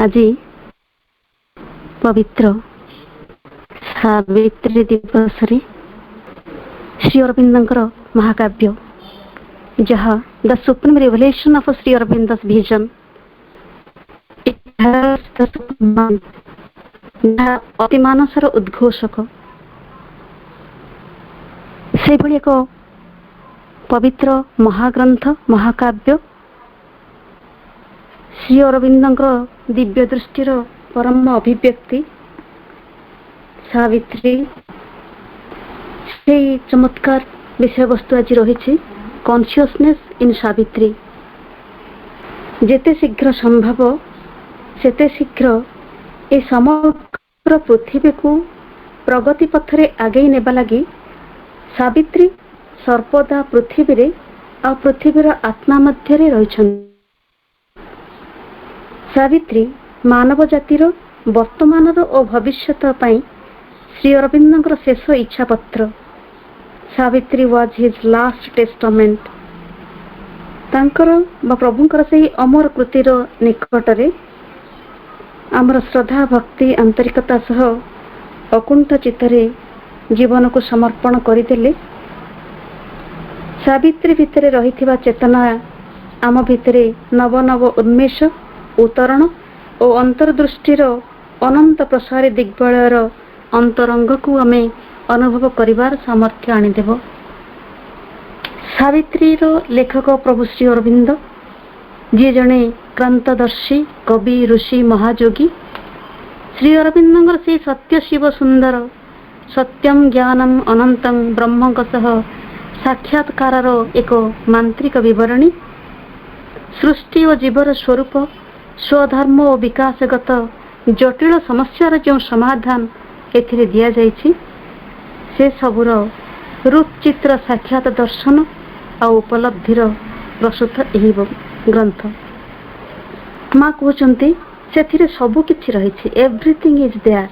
आज पवित्र सावित्री दिवस श्री अरविंदर महाकाव्य जहाँ the supreme revelation of Shri Aurobindo's vision अति मानसर उद्घोषक से एक पवित्र महाग्रंथ महाकाव्य श्री अरविंदर दिव्य दृष्टिर परम अभिव्यक्ति सावित्री से चमत्कार विषय वस्तु आज रही कॉन्शियसनेस इन सावित्री। जेते शीघ्र संभव सेते शीघ्र ए समग्र पृथ्वी को प्रगति पथरे आगे नेबा लगी सावित्री सर्वदा पृथ्वी रे आ पृथ्वीर आत्मा मध्य रही। सावित्री मानव जातिर वर्तमान और भविष्यत पाई श्री अरविंदर शेष इच्छा पत्र। Savitri was his last testament. तांकर प्रभुंकर से अमर कृतिर निकटरे आमर श्रद्धा भक्ति आंतरिकता सह अकुंठ चित्तरे जीवन को समर्पण करदेले। सावित्री भितर रही चेतना आम भितर नव नव उन्मेष उतरण और अंतर्दृष्टिर अनंत प्रसारी दिग्बलयर अंतरंग को आमे अनुभव करिवार सामर्थ्य आनिदेव। सावित्री लेखक प्रभु श्री अरविंद जी जड़े क्रांतदर्शी कवि ऋषि महायोगी। श्री अरविंदर से सत्य शिव सुंदर सत्यम ज्ञानम अनंतम ब्रह्म सह साक्षात्कार एक मांत्रिक विवरणी सृष्टि और जीवर स्वरूप स्वधर्म और विकासगत जटिल समस्यार जो समाधान एथिरे दिया जाइछि से सबुर रूपचित्र साक्षात दर्शन और उपलब्धिर प्रस्तुत यही ग्रंथ। माँ कहते से सबु किछि रही एवरीथिंग इज देयर।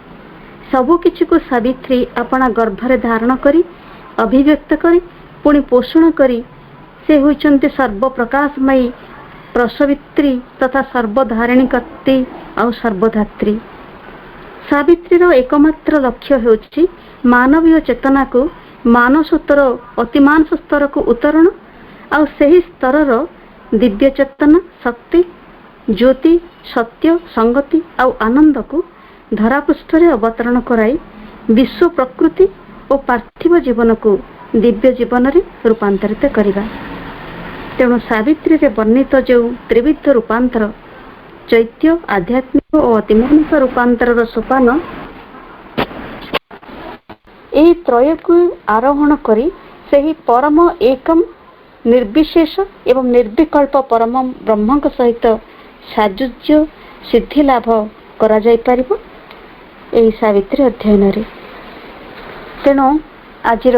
सबु किछि को सावित्री अपना गर्भरे धारण करी अभिव्यक्त करी पुणी पोषण करी से होइचंती सर्वप्रकाशमयी प्रसवित्री तथा सर्वधारिणी कत्ती और सर्वधात्री। सावित्रीर एकमात्र लक्ष्य होछि मानवीय चेतना को मानसोत्तर अतिमानस स्तर को उतरण और सही स्तरर दिव्य चेतना शक्ति ज्योति सत्य संगति और आनंद को धरापृष्ठरे अवतरण कराई विश्व प्रकृति और पार्थिव जीवन को दिव्य जीवन रे रूपांतरित करिबा। तेणु सावित्री रे वर्णित जो त्रिविध रूपांतर चैत्य आध्यात्मिक और अतिमानस रूपांतर सोपान ए त्रय को आरोहण करी सही परम एकम निर्विशेष एवं निर्विकल्प परम ब्रह्म सहित साजुज्य सिद्धि लाभ करा जाय परिबो एही सावित्री अध्ययन रे। तेणु आजिर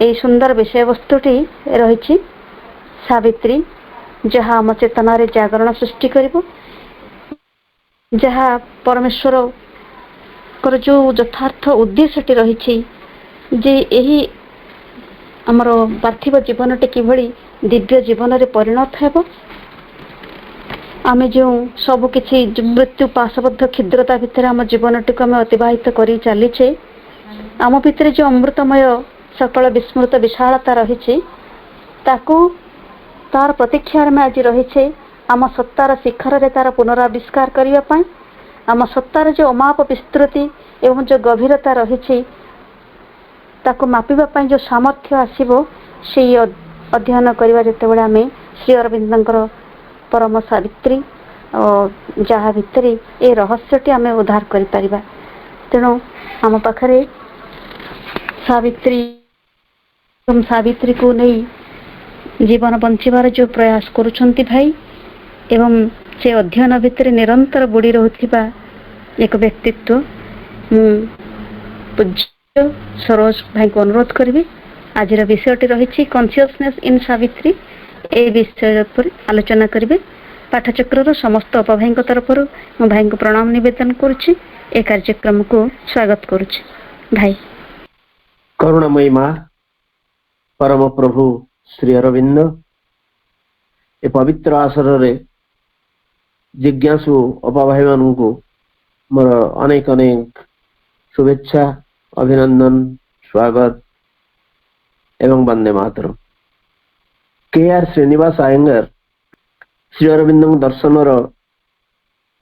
एही सुंदर विषय वस्तुटी रही सावित्री जहाँ आम चेतना रे जागरण सृष्टि करिबो जहाँ परमेश्वर कर जो यथार्थ उद्देश्यटी रही जे यही आमर पार्थिव जीवनटी किभली दिव्य जीवन रे परिणत हेबो। आमे जो सब किछि मृत्यु पाशबद्ध क्षुद्रता भितर आम जीवनटी को आम अतिबाहित करी चलीछे आम भितर जो अमृतमय सकल विस्मृत विशालता रही ताकू तार प्रतीक्षा में आज रही आम सत्तार शिखर रे तार पुनराविष्कार करने आम सत्तार जो अमाप विस्तृति एवं जो गभीरता रही ताकू मापिबा जो सामर्थ्य आसीबो से अध्ययन करवा जेतेबेले आमे श्री अरविंदर परम सावित्री और जहाँ भितर ए रहस्यटी आमे उद्धार करि परिबा। तेणु आम पाखरे सावित्री को नहीं जीवन बंचिबार जो प्रयास करुछंती भाई एवं से अध्ययन भितर निरंतर बुड़ी रहुथिबा एक व्यक्तित्व पूज्य सरोज भाई को अनुरोध करी आज विषयटी रही कॉन्शियसनेस इन सावित्री ए विषय पर आलोचना करेंगे। पाठचक्र समस्त अपभाई तरफ मो भाई को प्रणाम निवेदन करुच्ची ए कार्यक्रम को स्वागत करुच्ची। भाई करुणामयी माँ परम प्रभु श्री अरविंद ए पवित्र आसर रे जिज्ञासु अपा भाई मान को मोर अनेक अनेक शुभेच्छा, अभिनंदन, स्वागत एवं वंदे मातरम। के आर श्रीनिवास आयंगर श्री अरविंद दर्शन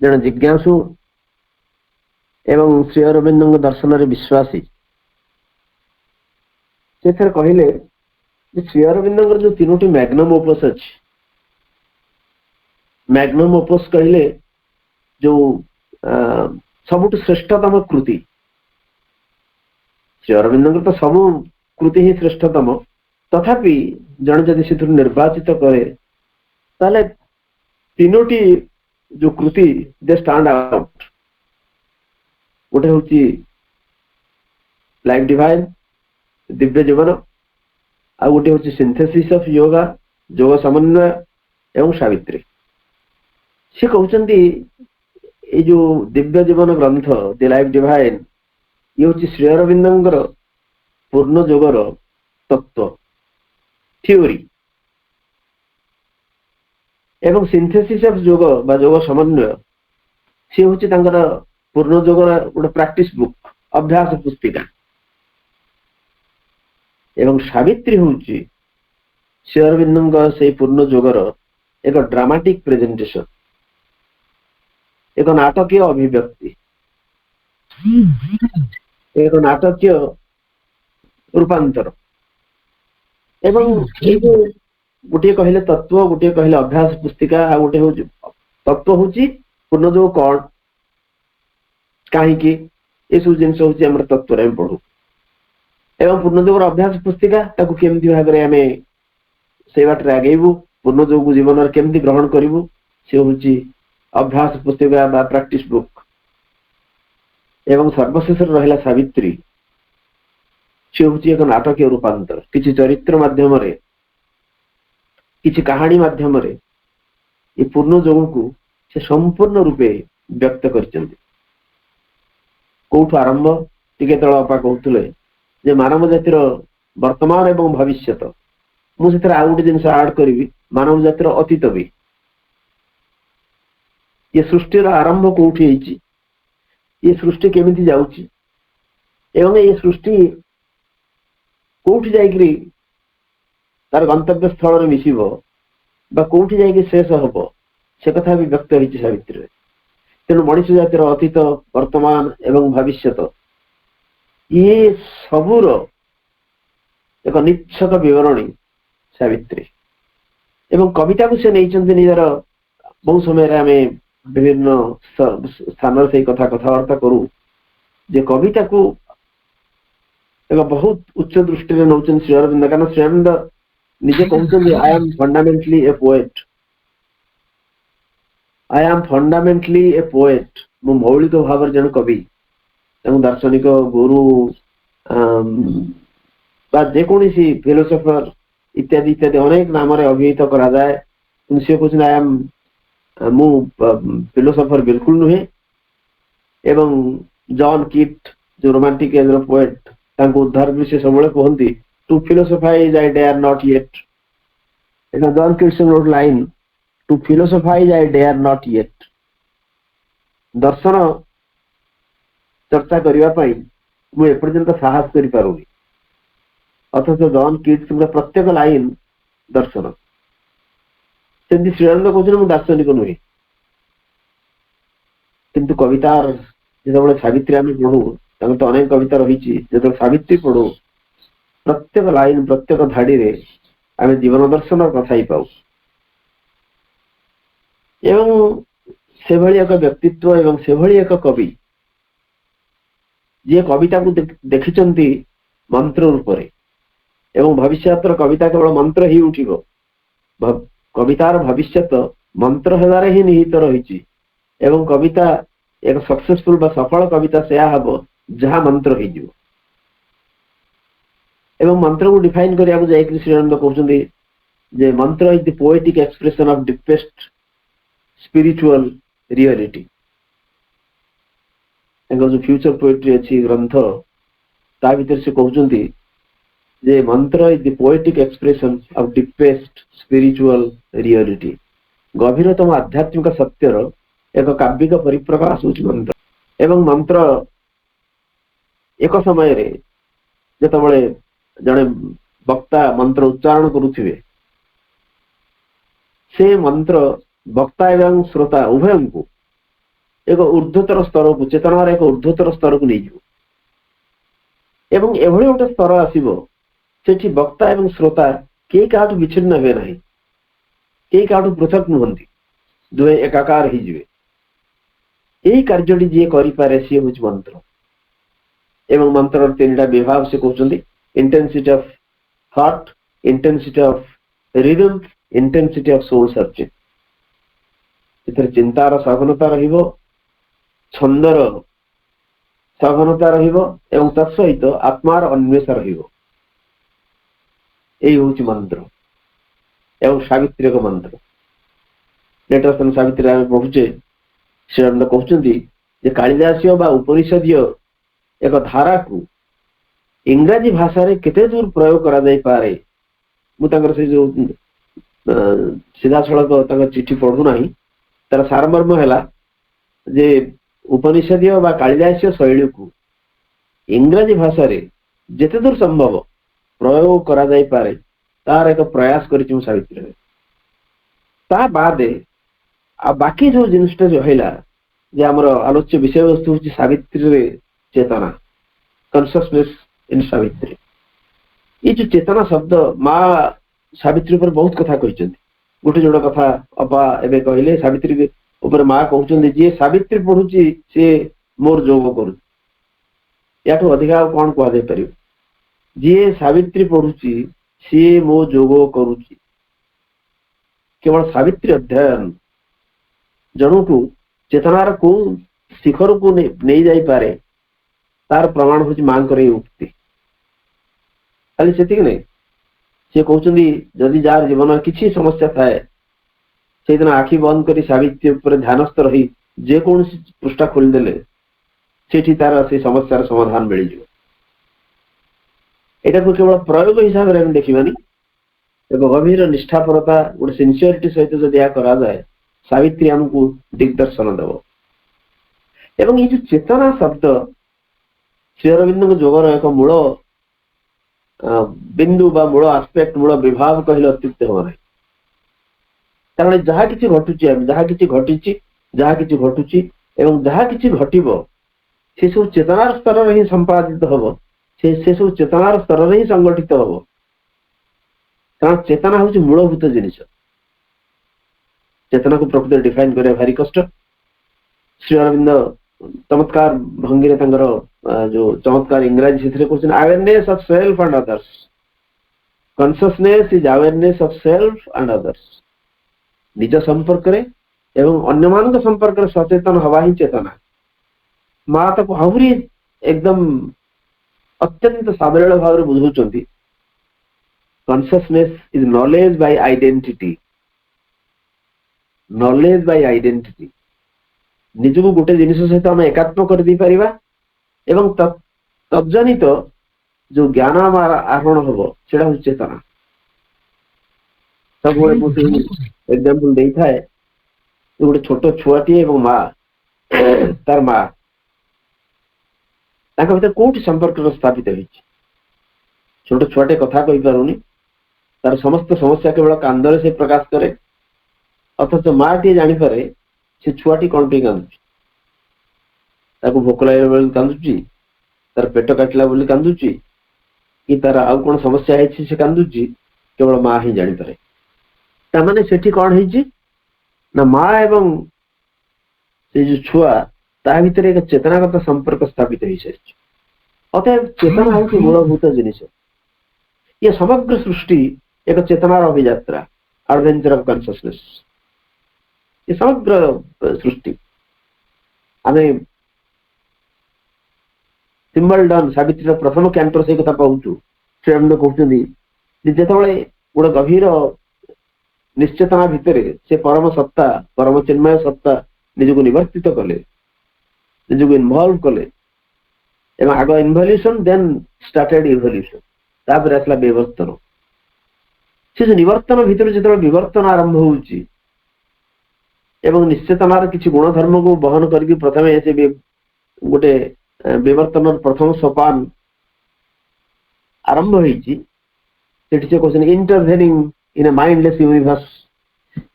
जन जिज्ञासु एवं श्री अरविंद दर्शन विश्वासी से कहले श्री अरविंद जो तीनोटी मैग्नम ओपस अच्छी, मैग्नम ओपस कहले जो सबुठ श्रेष्ठतम कृति, श्री अरविंद तो सब कृति ही श्रेष्ठतम, तथापि जन जदि से निर्वाचित करे ताले तीनोटी जो कृति दे स्टैंड आउट। गोटे हूँ लाइफ डिवाइन दिव्य जीवन, आ गोटे हूँ सिंथेसिस ऑफ योगा योग समन्वय एवं सावित्री। से कहते ये जो दिव्य जीवन ग्रंथ द लाइफ डिवाइन ये हूँ श्री अरविंदर पूर्ण योगर तत्व थ्योरी एवं सिंथेसिस ऑफ योग बा योग समन्वय सी हूँ पूर्ण योगर गोटे प्रैक्टिस बुक अभ्यास पुस्तिका एवं सावित्री हूँ श्री अरविंद से पूर्ण योगर एक ड्रामाटिक प्रेजेंटेशन, एक नाटकीय अभिव्यक्ति, एक नाटकीय रूपांतर एवं गोटे कहले तत्व, गोटे कहले अभ्यास पुस्तिका, आ गोटे हूँ तत्व हूँ पूर्ण योग कौन कहीं ये सब जिन हूँ तत्व पढ़ू एवं पूर्ण योग अभ्यास पुस्तिका ताकू केमती भाव में आम से बाटे आगेबू, पूर्ण योग जीवन केमती ग्रहण करूँ से हूँ अभ्यास पुस्तिका बा प्रैक्टिस बुक एवं सर्वशेष रहा सावित्री से हूँ एक नाटकीय रूपांतर, किसी चरित्र माध्यम किसी कहानी माध्यम ये पूर्ण योग को से संपूर्ण रूपे व्यक्त कर कौठु आरंभ टिके तल अपा कहते जे मानव जातिर वर्तमान एवं भविष्य मुझे आउ गोटे जिन आड करी मानव जातिर अतीत भी ये सृष्टिर आरंभ कौटी ये सृष्टि केमिति जाउची एवं ये सृष्टि कौटी जाइकरी तार गंतव्य स्थल में मिसिब बा कौटी जाइकरी शेष हब से कथा भी व्यक्त होती सावित्री। तेणु मनुष्य जातिर अतीत वर्तमान एवं भविष्य ये सबूर एक निच्छक विवरणी सावित्री एवं कविता को से नहीं निजर बहु समय आम विभिन्न स्थान से कथा कथबार्ता करूँ जे कविता को एक बहुत उच्च दृष्टि में नौ श्री अरविंद, कारण श्री अरविंद निजे कहते I am fundamentally A poet, I am fundamentally A poet, मु मौलिक भाव जन कवि दार्शनिक गुरु जेकोसी फिलोसोफर इत्यादि इत्यादि अनेक नाम अभिहित करा जाए, सी कहते आई एम मु फिलोसोफर बिल्कुल नुहे एवं जॉन कीट जो रोमांटिक एज पोएट उद्धार भी से सब कहती to philosophize I dare not yet, John Keats wrote line to philosophize I dare not yet, दर्शन चर्चा करने मुझे एपर्यंत साहस कर पारुनी, अथच जॉन कीट्स प्रत्येक लाइन दर्शन सेमती श्रीअरविंद कहते दार्शनिक नुहे किंतु कवितार जो सावित्री आम पढ़ू तो अनेक कविता रही जो सावित्री पढ़ू प्रत्येक लाइन प्रत्येक धाड़ी रे आम जीवन दर्शन कथा ही पाऊ एवं से भली एक व्यक्तित्व एवं से भली एक कवि जी कविता को देखिचंती मंत्र रूप एवं भविष्य कविता केवल मंत्र ही उठिब, कवितार भविष्य मंत्र हेबार ही निहित रही एवं कविता एक सक्सेसफुल बा सफल कविता से हम जहाँ मंत्र हो एवं मंत्र को डिफाइन करने जाए श्री अरविंद कहते जे मंत्र is the poetic expression of deepest spiritual reality. जो फ्यूचर पोएट्री अच्छी ग्रंथ ता भीतर से कहते जे मंत्र is the poetic expression of deepest spiritual reality, गभीरतम आध्यात्मिक सत्यर एक काव्यिक परिप्रकाश होची मंत्र एवं मंत्र एक समय रे जेतबळे जणे वक्ता मंत्र उच्चारण करुथिबे से मंत्र वक्ता एवं श्रोता उभय को एक ऊर्ध्वतर स्तर को चेतनार एक ऊर्ध्वतर स्तर को नहीं जीव एवं एभଳି गोटे स्तर आसीबो सेठी वक्ता एवं श्रोता के काटु विच्छिन्न हेबे नाही के काटु पृथक नुहंती दुहे एकाकार ही जीवे एही कार्यटी जे करि पारे से होच मंत्र एवं मंत्र तीनटा विभाग से कहउछंती intensity of thought intensity of rhythm intensity of soul searching इतर चिंतार सघनता रहिबो छंदर सघनता रहिबो एवं तत्सहित आत्मार अन्वेषण रहिबो एही होच मंत्र एवं सावित्री को मंत्र लेटर सावित्री आम पढ़ुचे श्रीराम कहते जे कालिदासीय बा उपनिषदीय एक धारा को इंग्राजी भाषा रे केते दूर प्रयोग करा जाय पारे मुतांगर से जो सीधा सड़क तंग चिट्ठी पढ़ू नाही तार सारमर्म हैला जे उपनिषदीय बा कालिदासीय शैली को इंग्राजी भाषा रे जेते दूर संभव प्रयोग करा जाय पारे तार एक प्रयास करिछु सावित्री रे ता बादे आ बाकी जो जिनिसटा जो हैला जे हमर आलोच्य विषय वस्तु होची सावित्री रे चेतना कॉन्शियसनेस इन सावित्री ये जो चेतना शब्द माँ सावित्री पर बहुत कथा कहिसंती गोटे जोड़ कथा अपा एबे कहले सावित्री ऊपर माँ कहउछंती जे सावित्री पढुची से मोर जोग करू याठो अधिका कोन को दे परियो जे सावित्री पढुची से मो जोग करूची केवल सावित्री अध्ययन जणु को चेतनार को शिखर को नहीं जाई पारे तार प्रमाण होची मां करे उक्ति खाली सेतिक नहीं से कहउछंती जदि जार जीवन किछि समस्या थाए से दिन आखि बंद करी सावित्री ऊपर ध्यानस्थ रही जे कौन पृष्ठा खोल देले सेठी तार से समस्यार समाधान मिल जिवो एटा को केवल प्रयोग हिसाब रे हम देखिबानी एक गभीर निष्ठापरता गोटे सिंसियरिटी सहित जदि या करा जाए सावित्री हमको दिग्दर्शन देव एवं ये जो चेतना शब्द श्री अरविंद जोगर एक मूल बिंदु बा मूल आस्पेक्ट मूल विभाग कहले अत्युक्त हो ना कारण जहाँ किसी घटुची जहाँ किसी घटी जहाँ किसी घटुची एवं जहाँ किसी घटिबो से सब चेतनार स्तर रे ही संपादित हबो से सब चेतनार स्तर रे ही संगठित हबो कारण चेतना होची मूलभूत जिनिस चेतना को प्रकृति डिफाइन करे भारी कष्ट श्री अरविंद चमत्कार भंगी जो चमत्कार इंग्राजी से question awareness of self and others consciousness is awareness of self and others निज संपर्क रे एवं अन्य मान संपर्क रे सचेतन हवा ही चेतना माँ तक आहरी एकदम अत्यंत साधारण भाव में बुझाउछंती consciousness is knowledge by identity knowledge by identity निजको गोटे जिनिस सहित आम एकात्म कर दी परिबा एवं तज्जनित जो ज्ञान आहरण हम सेटा हूँ चेतना सब एग्जांपल दे था गोटे छोट छुआटी एवं माँ तार माँ भीतर कोठी संपर्क स्थापित हो छोट छुआटे कथा कही पारुनी तार समस्त समस्या केवल कांदरे से प्रकाश करे अथच माँ टी जानीपे से छुआटी कौन पे कांदुची भोक लगे बेल कांदुची तार पेट काटला बोली कांदुची कि तार आउ कौन समस्या है से कांदुची केवल माँ ही जानीपे ताने सेठी कौन है ना माँ एवं से जो छुआ ता भीतर एक चेतनागत संपर्क स्थापित हो सारी अतएव चेतना हूँ मूलभूत जिनिस ये समग्र सृष्टि एक चेतनार अभियात्रा एडवेंचर ऑफ कॉन्शियसनेस ये समग्र सृष्टि आम सिम्बलडन सावित्री प्रथम कैंपर से कथा कहूँ श्रीराम कहते जिते गोटे गभीर निश्चेतना भितर से परम सत्ता परम चिन्मय सत्ता निजको निवर्तित कले निजको इनवॉल्व कले एवं आग इनवल्यूशन देन स्टार्टेड इवोल्यूशन तापर आसला विवर्तन से जो निवर्तन भितर जो विवर्तन आरंभ होउची एवं निश्चेतनार किसी गुणधर्म को बहन करके प्रथमे से गोटे विवर्तन प्रथम सोपान आरंभ होती intervening in a mindless universe.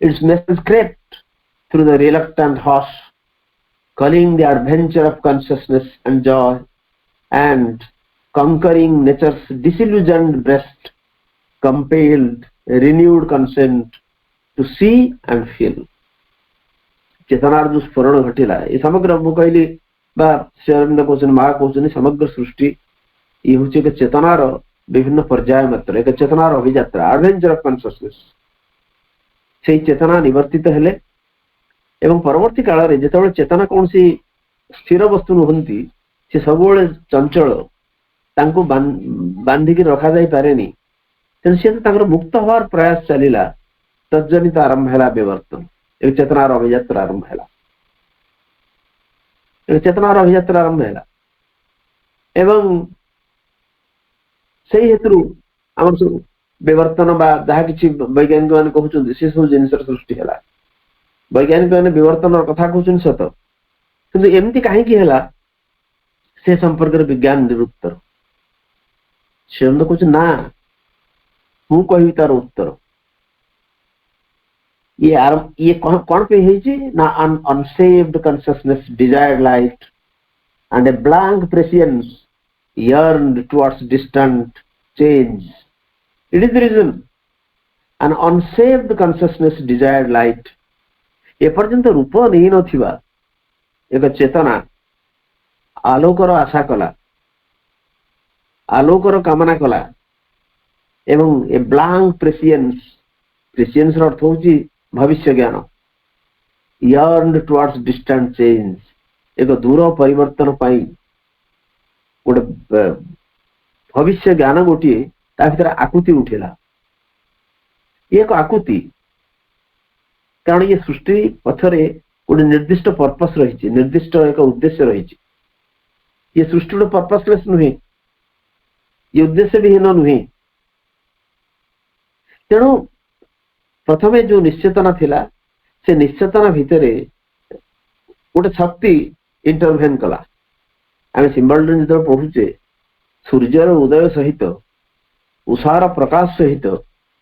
Its message crept through the reluctant horse, calling the adventure of consciousness and joy, and conquering nature's disillusioned breast, compelled renewed consent to see and feel. चेतनार जो स्फुरण घटिला ये समग्र मु कहली बा श्री अरविंद कहते माँ कहते समग्र सृष्टि ये हूँ एक चेतनार विभिन्न पर्याय मात्र एक चेतनार अभियात्रा एडवेंचर ऑफ कॉन्शियसनेस से चेतना निवर्तित हेले एवं परवर्ती काल में जिते चेतना कौन सी स्थिर वस्तु नुहंती से सब चंचल बांधिकी रखा जाई पारेनी तेणु सी मुक्त हवार प्रयास चलला तज्जनित आरंभ है विवर्तन एक चेतनार अभियात्रा आरंभ है एक चेतनार अभियात्रा आरंभ है एवं से हेतु आम सब विवर्तन जहाँ कि वैज्ञानिक मैंने कहते से सब जिन सृष्टि है वैज्ञानिक मैंने विवर्तन कथा कहते सत कि एमती कहीं से संपर्क विज्ञान निरुत्तर से कहते ना मु कहि तार उत्तर ये कौन पे है ना unsaved consciousness desired light and a blank prescience yearned towards distant change. It is the reason an unsaved consciousness desired light. ए पर्यंत रूप नहीं नथिबा एक चेतना आलोकर आशा कला आलोकर कामना कला एवं ए ब्लैंक प्रेसियंस अर्थ होची भविष्य ज्ञान yearned towards distant change एक दूर परिवर्तन पाई गोटे भविष्य ज्ञान गोटे भर आकुति उठेला एक आकुति कारण ये सृष्टि पथरे गोटे निर्दिष्ट पर्पस रही निर्दिष्ट एक उद्देश्य रही ये सृष्टि गोटे पर्पसलेस नुहे ये उद्देश्य विहीन नुहे तेणु प्रथमे जो निश्चेतना थिला से निश्चेतना भितर गोटे शक्ति इंटरभेन कला आम सिंबल जो पढ़ुचे सूर्यर उदय सहित उषार प्रकाश सहित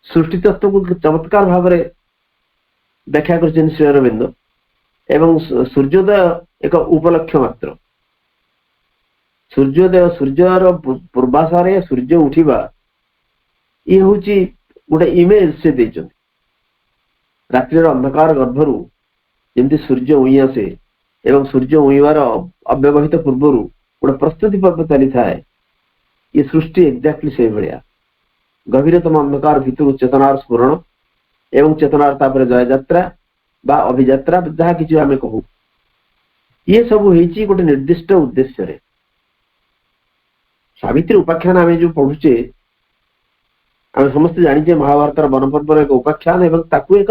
सृष्टि तत्व को चमत्कार भाव में व्याख्या कर श्री अरविंद एवं सूर्योदय एक उपलक्ष्य मात्र सूर्योदय सूर्यर पूर्वाशारे सूर्य उठा ये हूँ गोटे इमेज से देते रात्रि अंधकार गर्भरु जमी सूर्य उई आसे एवं सूर्य उईबार अव्यवहित पूर्वर गोटे प्रस्तुति पर्व चली थाए ये सृष्टि एक्जाक्टली से भाया गभीरतम अंधकार भितर चेतनार स्फुरण एवं चेतनार तापर जय यात्रा बा अभियात्रा जहाँ कि आम कहू ये सब होती गोटे निर्दिष्ट उद्देश्य रे सावित्री उपाख्यान आम जो पढ़ुचे आम समस्ते जानी महाभारत वनपर्वर एक उपाख्यान एवं ताकू एक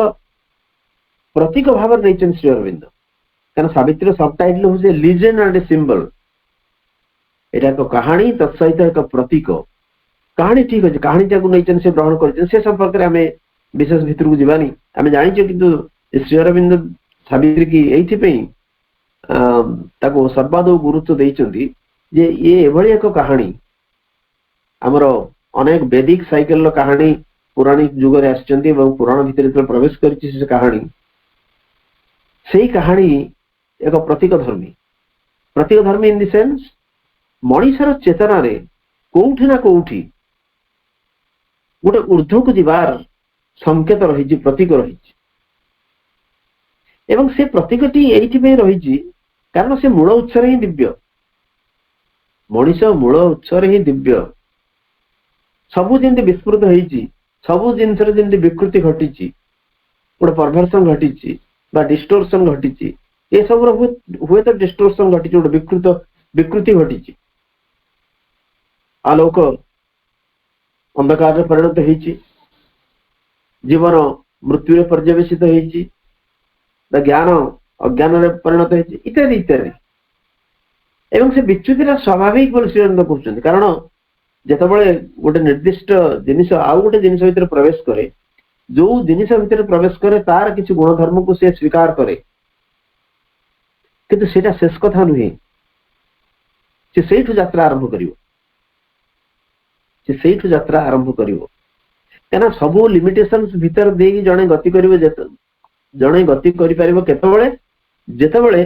प्रतीक भाव नहीं श्री अरविंद क्या सावित्री सब टाइटल हूँ लिजेंड एंड ए सिंबल एटा एक कहानी तत्सहित एक प्रतीक कहानी ठीक अच्छे कहानी जहाँ नहीं से ग्रहण कर संपर्क में आम विशेष भितर को जावानी आम जानी कि श्री अरविंद सावित्री की यही सर्वादौ गुरुत्व देते ये एभली एक कहानी आमर अनेक वैदिक साइकेल कहानी पौराणिक जुगर आसचंती पुराण भितर प्रवेश कर कहानी से कहानी एक प्रतीक धर्मी इन द सेंस मनीषर चेतना रे कोठी ना कोठी गोटे ऊर्ध्व को जीवार संकेत रही प्रतीक रही एवं से प्रतीकटी यही रही कारण से मूल उत्सर ही दिव्य मनीष मूल उत्सर ही दिव्य सबू जमी विस्मृत होती सबू जिन विकृति घटी गोटे परभर्सन घटी डिस्टोर्सन घटी ये सब हुए तो डिस्टोर्सन घटी गोटे विकृति घटी आलोक अंधकार परिणत होती जीवन मृत्यु पर्यवेसित होती ज्ञान अज्ञान परिणत होती इत्यादि इत्यादि एवं से विच्युति स्वाभाविक बोली श्रीअरविंद कहते कारण जिते गोटे निर्दिष्ट जिनिस आउ गोटे जिनिस भीतर प्रवेश करे जो जिनिस भितर प्रवेश करे तार किसी गुणधर्म को से स्वीकार करे किंतु सेटा शेष कथा नुहे से सेठु यात्रा आरंभ करिवो से सेठु यात्रा आरंभ करिवो कहना सबु लिमिटेशंस भितर देगी जणे गति करिवो जणे गति करि परिवो केतबेले जेतबेले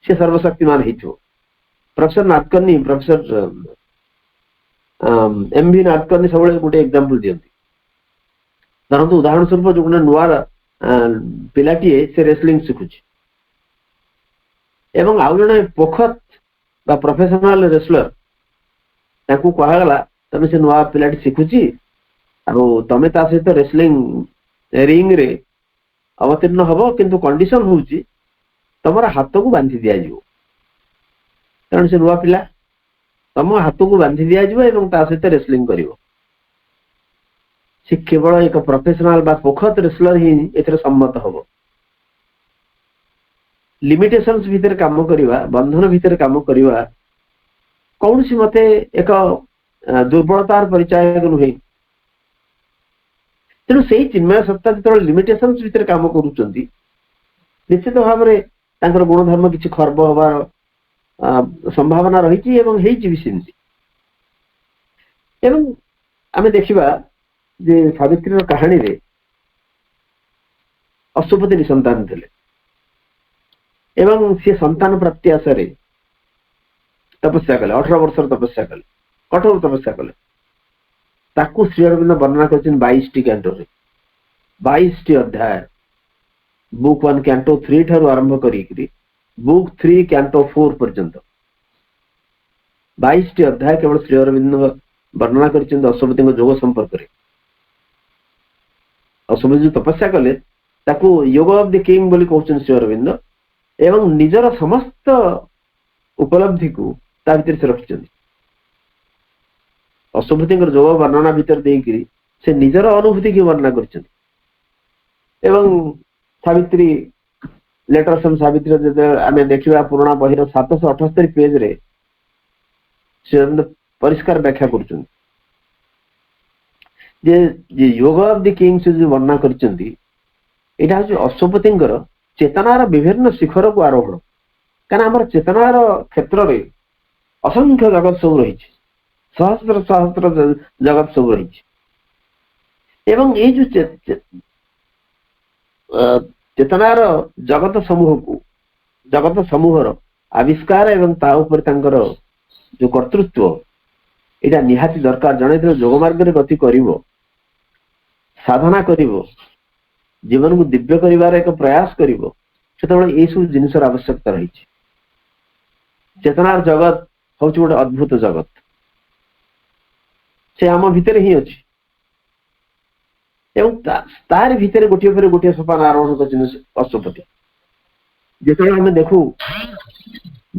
से सर्वशक्तिमान हेइथो professor Nathkarni professor MV Nathkarni सबले गोटे एग्जांपल दियंती धरतु उदाहरण स्वरूप जो गोटे नुआ पिलाटीए से रेसलिंग शिखुची एवं आउ जने पोखत बा प्रोफेशनल रेसलर ताकू कहगला तमे से नुआ पिलाटी शिखुची आरो तमे ता सहित रेसलिंग रिंग रे अवतीर्ण हबो किंतु कंडीशन होउची तमरा हाथ को बांधी दिया जिवो कारण से नुआ पिला तम हाथ को बांधी दिया जिवो एवं ता सहित रेसलिंग करिवो से केवल एक प्रोफेशनल बा पोखत रेसलर ही एथरे सम्मत हबो लिमिटेशंस भीतर काम करिवा बंधन भीतर काम करिवा कौन सी मते एक दुर्बलतार परिचय नुहे तेणु से चिन्मय सत्ता जो लिमिटेशंस भीतर काम करुचंती निश्चित भाव में तांकर गुणधर्म किसी खर्ब हबार संभावना रही एवं हेइची भी सेमती एवं आमे देखिबा जे सावित्री कहानी रे अशुपति निसंतान थे एवं सी संतान प्राप्ति आशारे तपस्या कले 18 वर्ष तपस्या कले कठोर तपस्या कले ताकू श्री अरविंद वर्णना कर 22 कैंटो रे 22 अध्याय बुक 1 कैंटो 3 ठारू आरंभ करी बुक 3 कैंटो 4 पर्यंत 22 अध्याय केवल श्री अरविंद वर्णना कर अशुपति जोग संपर्क रे अशुपति जो तपस्या कले ताकू योग ऑफ द किंग बोली कहउछन श्री अरविंद एवं निजर समस्त उपलब्धि को ता भीतर से रखिछन अशुपति जोग वर्णना भीतर देकरी से निजर अनुभूति की वर्णना कर एवं सावित्री लेटर्स ऑन सावित्री आमे देखिबा पुराना बहिर 778 पेज रे से परिष्कार व्याख्या करछन जे योग ऑफ द किंग से जो वर्णना करछंती एटा जो अशुपतिंगर चेतनार विभिन्न शिखर को आरोहण कारण आम चेतनार क्षेत्र में असंख्य जगत सब रही सहस्र सहस्र जगत सब रही एवं ये जो चेतनार जगत समूहर आविष्कार एवं ता ऊपर तांकर जो कर्तृत्व एटा निहाती दरकार जने जोग मार्ग रे गति करिवो साधना करिवो जीवन को दिव्य करिवार एक प्रयास करिवो सेतबेले ए सब जिनिसर आवश्यकता रही चेतनार जगत हूँ गोटे अद्भुत जगत से आम भितर ही अच्छी एवं तार भितर गोटे गोटे सोपान आरोहण कर अशुपति जिते आम देखू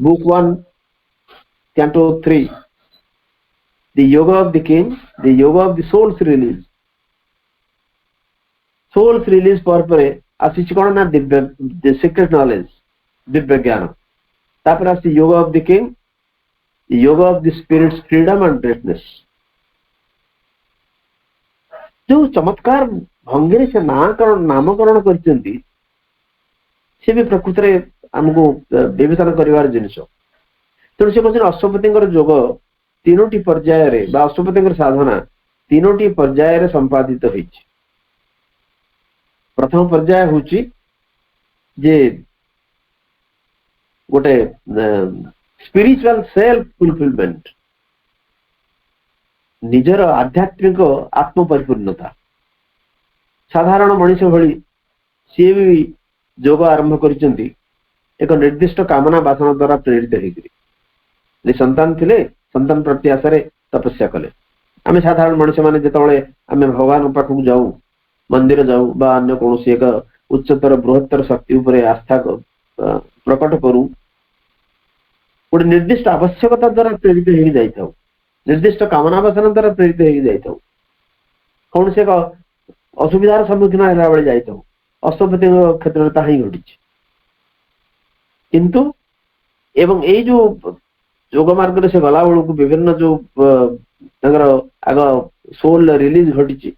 बुक 1 कैंटो 3 द योग ऑफ द किंग द योग ऑफ द सोल्स रिलीज पर आसी कौन ना दिव्य सीक्रेट नॉलेज दिव्य ज्ञान तापर आसी yoga of the king yoga of the spirit's freedom and greatness जो चमत्कार भंगी से नामकरण करछंती से भी प्रकृत रे हमको विवेचना करिवार जिनिस तेणु से कहते अशुपति जोग 3टी पर्याय रे बा अशुपति साधना 3टी पर्याय रे संपादित होईछि प्रथम पर्याय होची जे गोटे स्पिरिचुअल सेल्फ फुलफिलमेंट निजर आध्यात्मिक आत्म परिपूर्णता साधारण मनुष्य भली सी भी योग आरंभ करिसेंती एक निर्दिष्ट कामना वासना द्वारा प्रेरित होकर संतान थिले संतान प्रति आशारे तपस्या कले आम साधारण मनुष्य माने जेतबेले आम भगवान पाखक जाऊ मंदिर जाऊ बा अन्य कौन एक उच्चतर बृहत्तर शक्ति उपरे आस्था प्रकट करूं गोटे निर्दिष्ट आवश्यकता द्वारा प्रेरित हो जाइथाउ निर्दिष्ट कामना वासना द्वारा प्रेरित हो जाइथाउ कौन से असुविधार सम्मुखीन होला बेले जाइथाउ अशुपति क्षेत्र में ताही घटी किंतु एवं ये जो योग मार्ग से गला बेलू विभिन्न जो आग सोल रिलीज घटी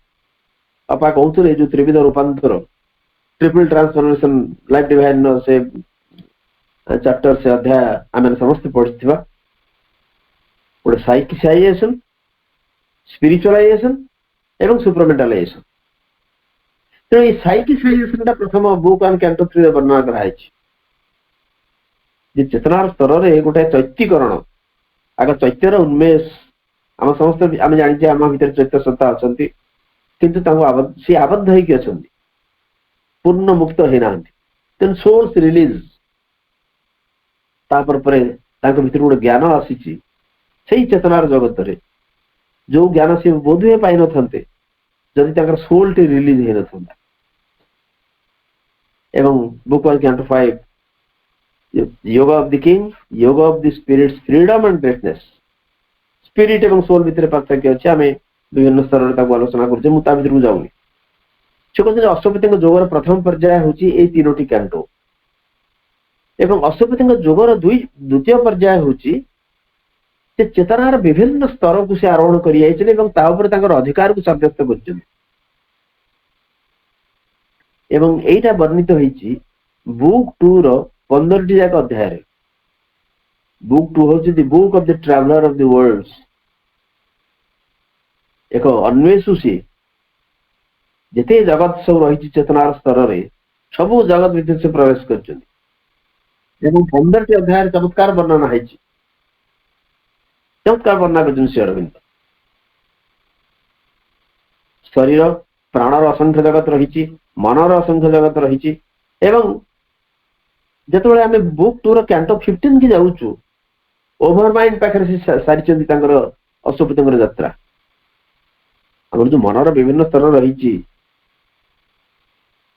अपा कहते जो त्रिविध रूपांतर ट्रिपल ट्रांसफॉर्मेशन लाइफ डिवाइन से चैप्टर से अध्याय आम समस्त पढ़ी गोटे साइकिसाइजेशन स्पिरिचुअलाइजेशन एवं सुपरमेंटालाइजेशन तेणु ये साइकिसाइजेशन प्रथम बुक एंड कैंटो 3 वर्णना कराई चेतनार स्तर में गोटे चैत्यकरण आग चैत्यर उन्मेष आम समस्त आम जानी आम भर चैत्य सत्ता अच्छा किंतु सी आबद्ध होती पूर्ण मुक्त होना तेन सोर्स रिलीज तापर भीतर गोटे ज्ञान आसी से चेतनार जगत रे जो ज्ञान सी बोधे पाई न था जदि सोल टी रिलीज हो न एवं book one canto 5 yoga of the king yoga of the spirit's freedom and greatness spirit एवं सोल भितर पार्थक्य अच्छे आम विभिन्न स्तर में आलोचना कर जाऊनी से कहते अश्वपति जोगर प्रथम पर्याय हूँ ये 3टी कैंटो एवं अश्वपति जोगर द्वितीय पर्याय हूँ चेतनार विभिन्न स्तर को से आरोहण कर अधिकार को सब्यस्त कर वर्णित होती बुक 2 रो 15टी जाक अध्याय बुक 2 हूँ the book of the traveller of the worlds एक अन्वेषु सी जिते जगत सब रही चेतनार स्तर में सबू जगत भीतर से प्रवेश कर 15टी अध्याय चमत्कार वर्णना है चमत्कार वर्णना कर श्री अरविंद शरीर प्राणर असंख्य जगत रही मनर असंख्य जगत रही जिते आम बुक 2 रो कैंटो 15 की जाऊँ ओभर माइंड पाखे सारी अश्वपति यात्रा आम जो मनर विभिन्न स्तर रही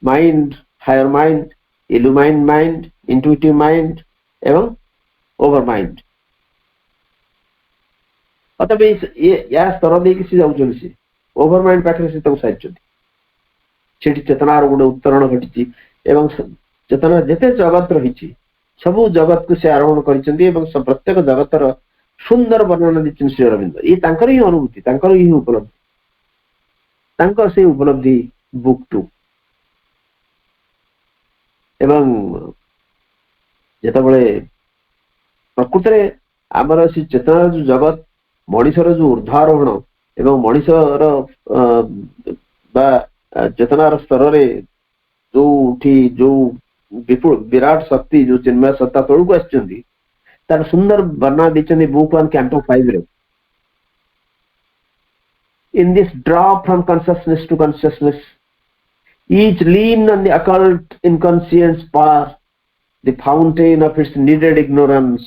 mind higher mind illumined mind intuitive mind एवं ओभर माइंड अतः या स्तर देकी जाऊँ ओभर माइंड पाखे से सारी चेतनार गोटे उत्तरण घटी चेतना जिते जगत रही सबू जगत को से आरोहण कर प्रत्येक जगतर सुंदर वर्णना दी श्री अरविंद ये ही अनुभूति ही उपलब्धि से उपलब्धि बुक 2 एवं जिते प्रकृत में आमर से चेतना जो जगत मनीषर जो ऊर्धारोहण एवं मनीषर चेतनार स्तर में जो विपुल विराट शक्ति जो चिन्मय सत्ता तौड़ को आर सुंदर वर्णना दी बुक 1 कैंटो 5 रे in this drop from consciousness to consciousness each lean on the occult inconscious path the fountain of its needed ignorance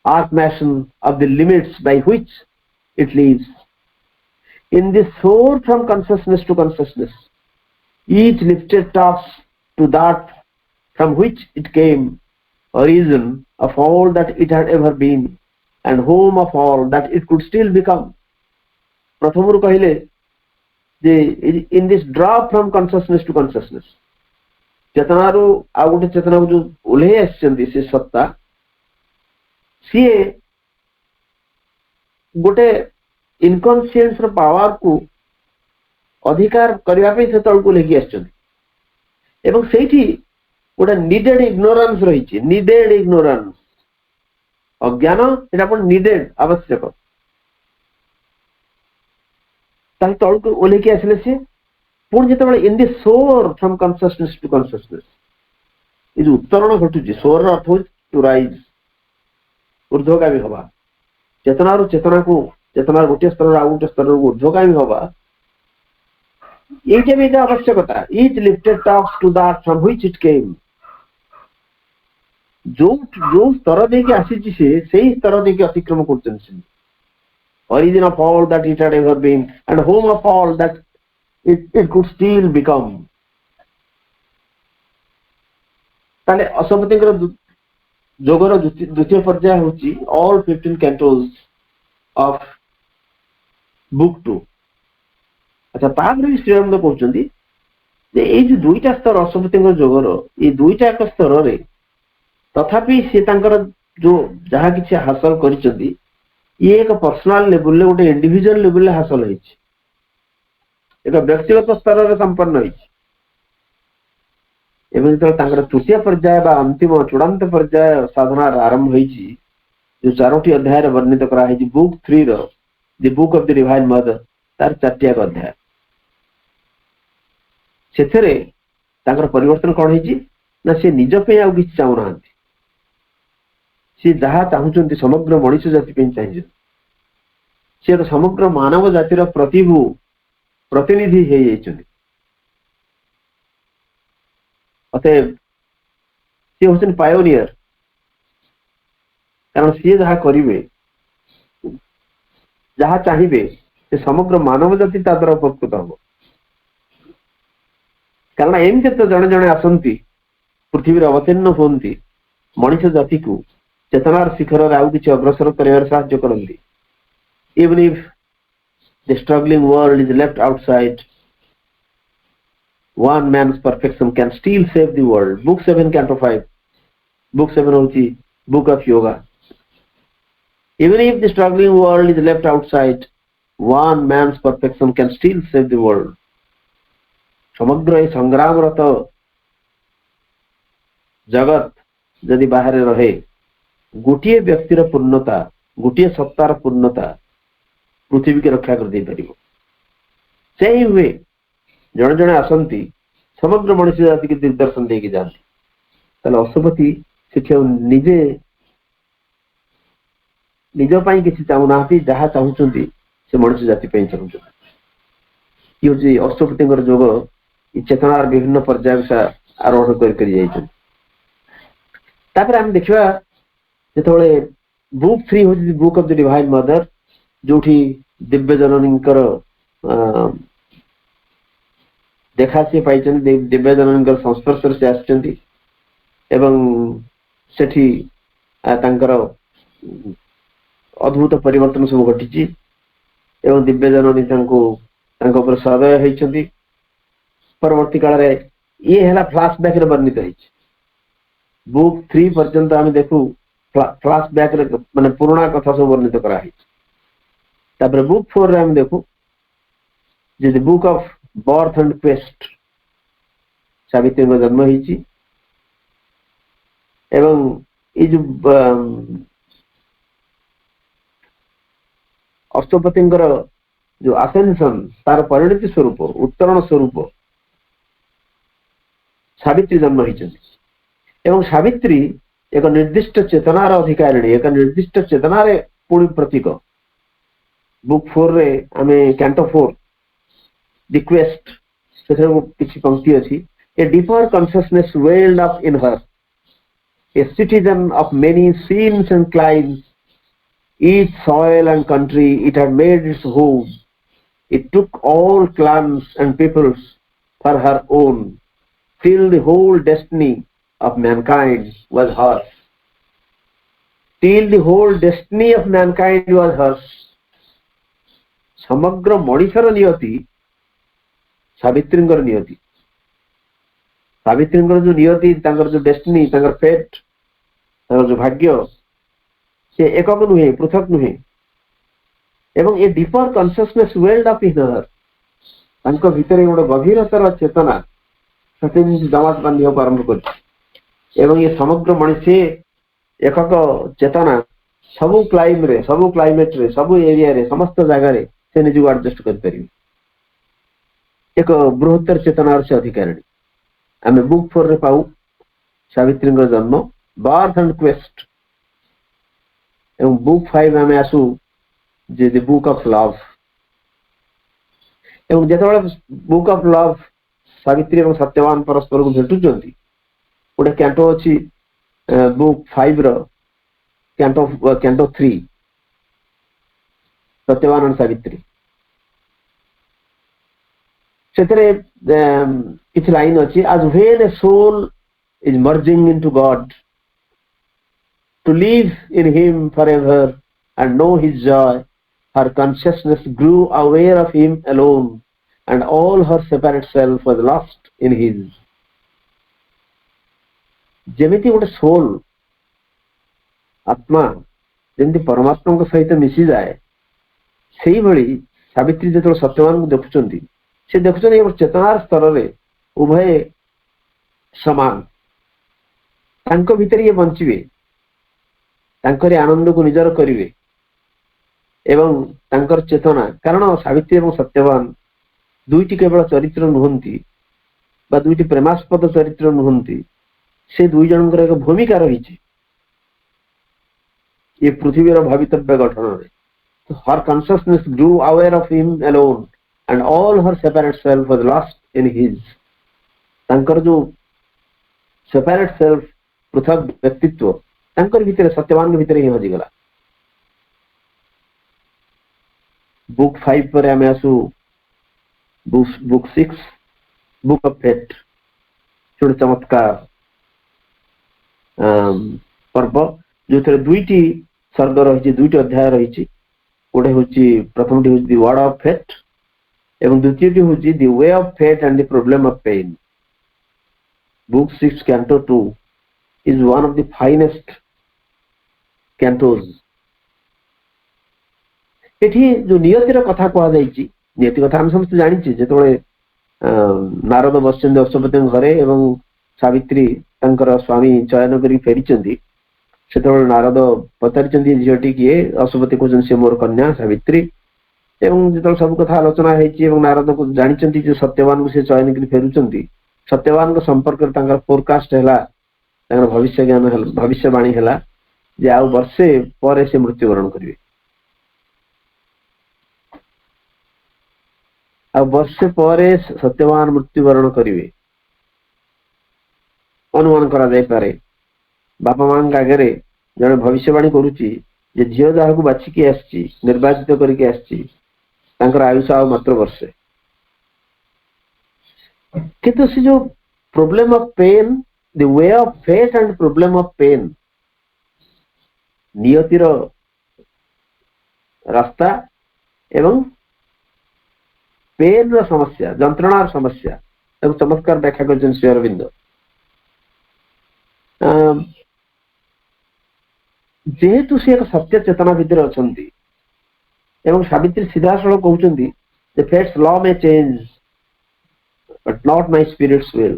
arc-mason of the limits by which it lives in this soar from consciousness to consciousness each lifted tops to that from which it came origin of all that it had ever been and home of all that it could still become प्रथम कहले in this drop from consciousness to consciousness चेतना रू आ गोटे चेतना को जो ओल्हे आसी से सत्ता सी गोटे इनकॉन्शियस पावर को अधिकार करने से तौक लेकिन आसुँच गोटे निडेड इग्नोरेंस रही निडेड इग्नोरेंस अज्ञान यहाँ निडेड आवश्यक तौक ओल्हेकी आसिले सी पुणी जो इन दि सोर फ्रॉम कॉन्शियसनेस टू कॉन्शियसनेस ये जो उत्तरण घटुची सोर अर्थ हो टू राइज ऊर्ध्वगामी हवा चेतना रू चेतना को चेतना गोटे स्तर आ गोटे स्तर ऊर्ध्वगामी हवा ये भी आवश्यकता each lifted tops to that from which it came जो स्तर देके आसी से स्तर देके अतिक्रम कर origin of all that it had ever been and home of all that it could still become ताले अश्वपति जोगर द्वितीय पर्याय होची all 15 cantos of book 2 अच्छा तापर श्री अरविंद कहउचंदी जे ए जो दुईटा स्तर अश्वपति जोगर ये दुईटा एक स्तर रे तथापि से तांकर जो जहा किछि हासिल करिसंदी ये एक पर्सनल लेवल गोटे इंडिविजुअल लेवल हासिल होइछि एक व्यक्तिगत स्तर में संपन्न होइछि एवं जो तृतीय पर्याय बा अंतिम चूड़ांत पर्याय साधना आरंभ होइछि जो 4टी अध्याय वर्णित करा है बुक 3 रो the book of the divine mother तार 4टी अध्याय सेथरे तांकर परिवर्तन कौन है ना से निज पे आ किसी चाहूना सी जहाँ चाहते समग्र मनुष्य जाति चाहिए सी तो समग्र मानव जातिर प्रतिभू प्रतिनिधि हो अतएव सी हूँ पायोनियर कारण सी जहाँ करेंगे जहाँ चाहिए से समग्र मानव जाति द्वारा उपकृत हम कारण एमती तो जड़े जड़े आसती पृथ्वी अवतीर्ण होती मनुष्य जाति को चेतनार शिखर आउ कि अग्रसर कर साहाय्य करती even if the struggling world is left outside one man's perfection can still save the world. Book 7 canto 5 book 7 होची book of yoga. Even if the struggling world is left outside one man's perfection can still save the world. समग्र संग्राम रत जगत यदि बाहर रहे गोटे व्यक्तिर पूर्णता गोटे सत्तार पूर्णता पृथ्वी की रक्षा कर दे परिबो से ही हुए जड़े जड़े आसती समग्र मनुष्य जाति की दिग्दर्शन देके जाती ताले अशुपति शिक्षा निजे निज पाई किसी चाहूना जहाँ चाहूँगी से मनुष्य जाति चाहूँ ये हूँ अशुपति जोग चेतनार विभिन्न पर्याय आरोहण कर देखा जो बुक 3 हूँ book of the divine mother जो दिव्य जननी देखा सी पाई दिव्य जननी संस्पर्श से आसती अद्भुत परिवर्तन सब घटी दिव्य जननी सदय होती परवर्ती काल ये है फ्लैशबैक वर्णित है बुक 3 पर्यंत आम देखू फ्लैशबैक माने पुराना कथा सब वर्णित कराई बुक 4 रे हम देखू जे book of birth and quest Savitri जन्म होती एवं ये जो अष्टपति जो आसेंशन तार परिणति स्वरूप उत्तरण स्वरूप सावित्री जन्म होती एवं सावित्री एक निर्दिष्ट चेतनार अधिकारिणी एक निर्दिष्ट चेतनार पुणी प्रतीक बुक 4 रे आमे कैंटो 4 द क्वेस्ट से किसी पंक्ति अच्छी a deeper consciousness welled up in her a citizen of many scenes and climbs each soil and country it had made its home. It took all clans and peoples for her own, till the whole destiny of mankind was hers. Till the whole destiny of mankind was hers. समग्र मनुष्यर नियति सावित्री नियति सावित्री जो नियति जो destiny fate जो भाग्य से एकक नुहे पृथक नुहे एवं ये deeper consciousness welled up in her भितर गोटे गभीरतर चेतना सत्य जमात बांधा आरंभ कर ये समग्र मनुष्य एकक चेतना सबु क्लाइम रे सबु क्लाइमेट रे सबु एरिया रे समस्त जगह से निज एडजस्ट कर एक बृहत्तर चेतनार से अधिकारिणी आम बुक 4 रे पाऊ सावित्री जन्म बर्थ एंड क्वेस्ट एवं बुक 5 आम आसू जे द बुक ऑफ लव एवं जो बुक ऑफ लव सावित्री और सत्यवान परस्पर को भेटुंट गोटे कैंटो अच्छी बुक 5 रो कैंटो 3 सत्यवान और सावित्री से किसी लाइन अच्छी as when a soul is merging into God to live in him forever and know his joy, her consciousness grew aware of him alone and all her separate self was lost in his. जेमिति गोटे soul आत्मा जमी परमात्मा सहित मिसी जाए से ही भली सावित्री जो सत्यवान को देखुं से देखुन चेतनार स्तर में उभय समान तांको भीतर ये बंचिबे तांकर आनंद को निजर करिवे एवं तांकर चेतना कारण सावित्री एवं सत्यवान दुईटी केवल चरित्र नुहंती बा दुईटी प्रेमास्पद चरित्र नुहंती से दुई जनकर एक भूमिका रही ये पृथ्वीर भवितव्य गठन में her consciousness grew aware of him alone and all her separate self was lost in his तांकर जो सेपरेट सेल्फ पृथक व्यक्तित्व तांकर भीतर सत्यवान भीतर ही हजिगला बुक 5 पर आम आसु बुक 6 बुक ऑफ फेट छोटे चमत्कार पर्व जो दुईटी सर्ग रही दुईटी अध्याय रही गोटे हूँ प्रथम हूँ दि वर्ड ऑफ फेट एवं द्वितीय हूँ the way of fate and the problem of pain book 6 canto 2 is one of the finest cantos एठी जो नियतिर कथा कह नियति कथा हम समस्त जानी जो नारद बसचंद अश्वपति घरे एवं सावित्री स्वामी चयन कर फेरी से नारद पचारि झीटी किए अश्वपति कहते सी मोर कन्या सावित्री एवं जो सब कथा आलोचना हो नारद को जानी जो सत्यवान को से चयन कर फेरुंट सत्यवान संपर्क फोरकास्ट है भविष्य ज्ञान भविष्यवाणी है जे आउ वर्षे पर से मृत्युवरण करेंगे आ वर्षे पर सत्यवान मृत्युवरण करेंगे अनुमान करा जाय पारे बापा मां आगे जड़े भविष्यवाणी करुच्ची झील जहाँ को बाछिकी आसी निर्वाचित करके आसर आयुष आ मात्र वर्षे किंतु से जो problem of pain the way of fate and problem of pain नियतिर रास्ता एवं पेन समस्या जंत्रणार समस्या एवं चमत्कार व्याख्या कर श्री अरविंद जेहेतु सी एक सत्य चेतना भितर अच्छा एवं सावित्री सीधासल कहते the fates law may change but not my spirits will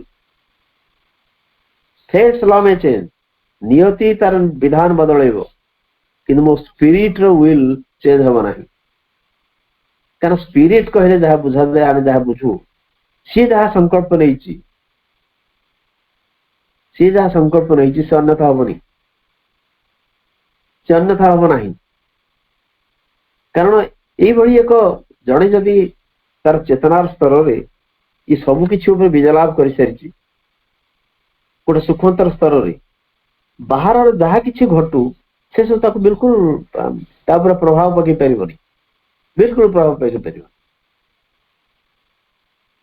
fates law may change नियति तार विधान बदल कि मो स्पिरिट विल चेंज हम ना कारण स्पिरिट कहले जहाँ बुझा जाए आम जहाँ बुझू सी जहाँ संकल्प नहीं सी जहाँ संकल्प नहीं से अन्यथा हेनी से अन्यथा हम ना कारण ये एक जड़े जदि तार चेतनार स्तर में ये सबकि विजलाभ कर सारी गोटे सूक्ष्मतर स्तर में बाहर जहाँ कि घटू से सब बिल्कुल प्रभाव पकई पार बिल्कुल प्रभाव पकई पार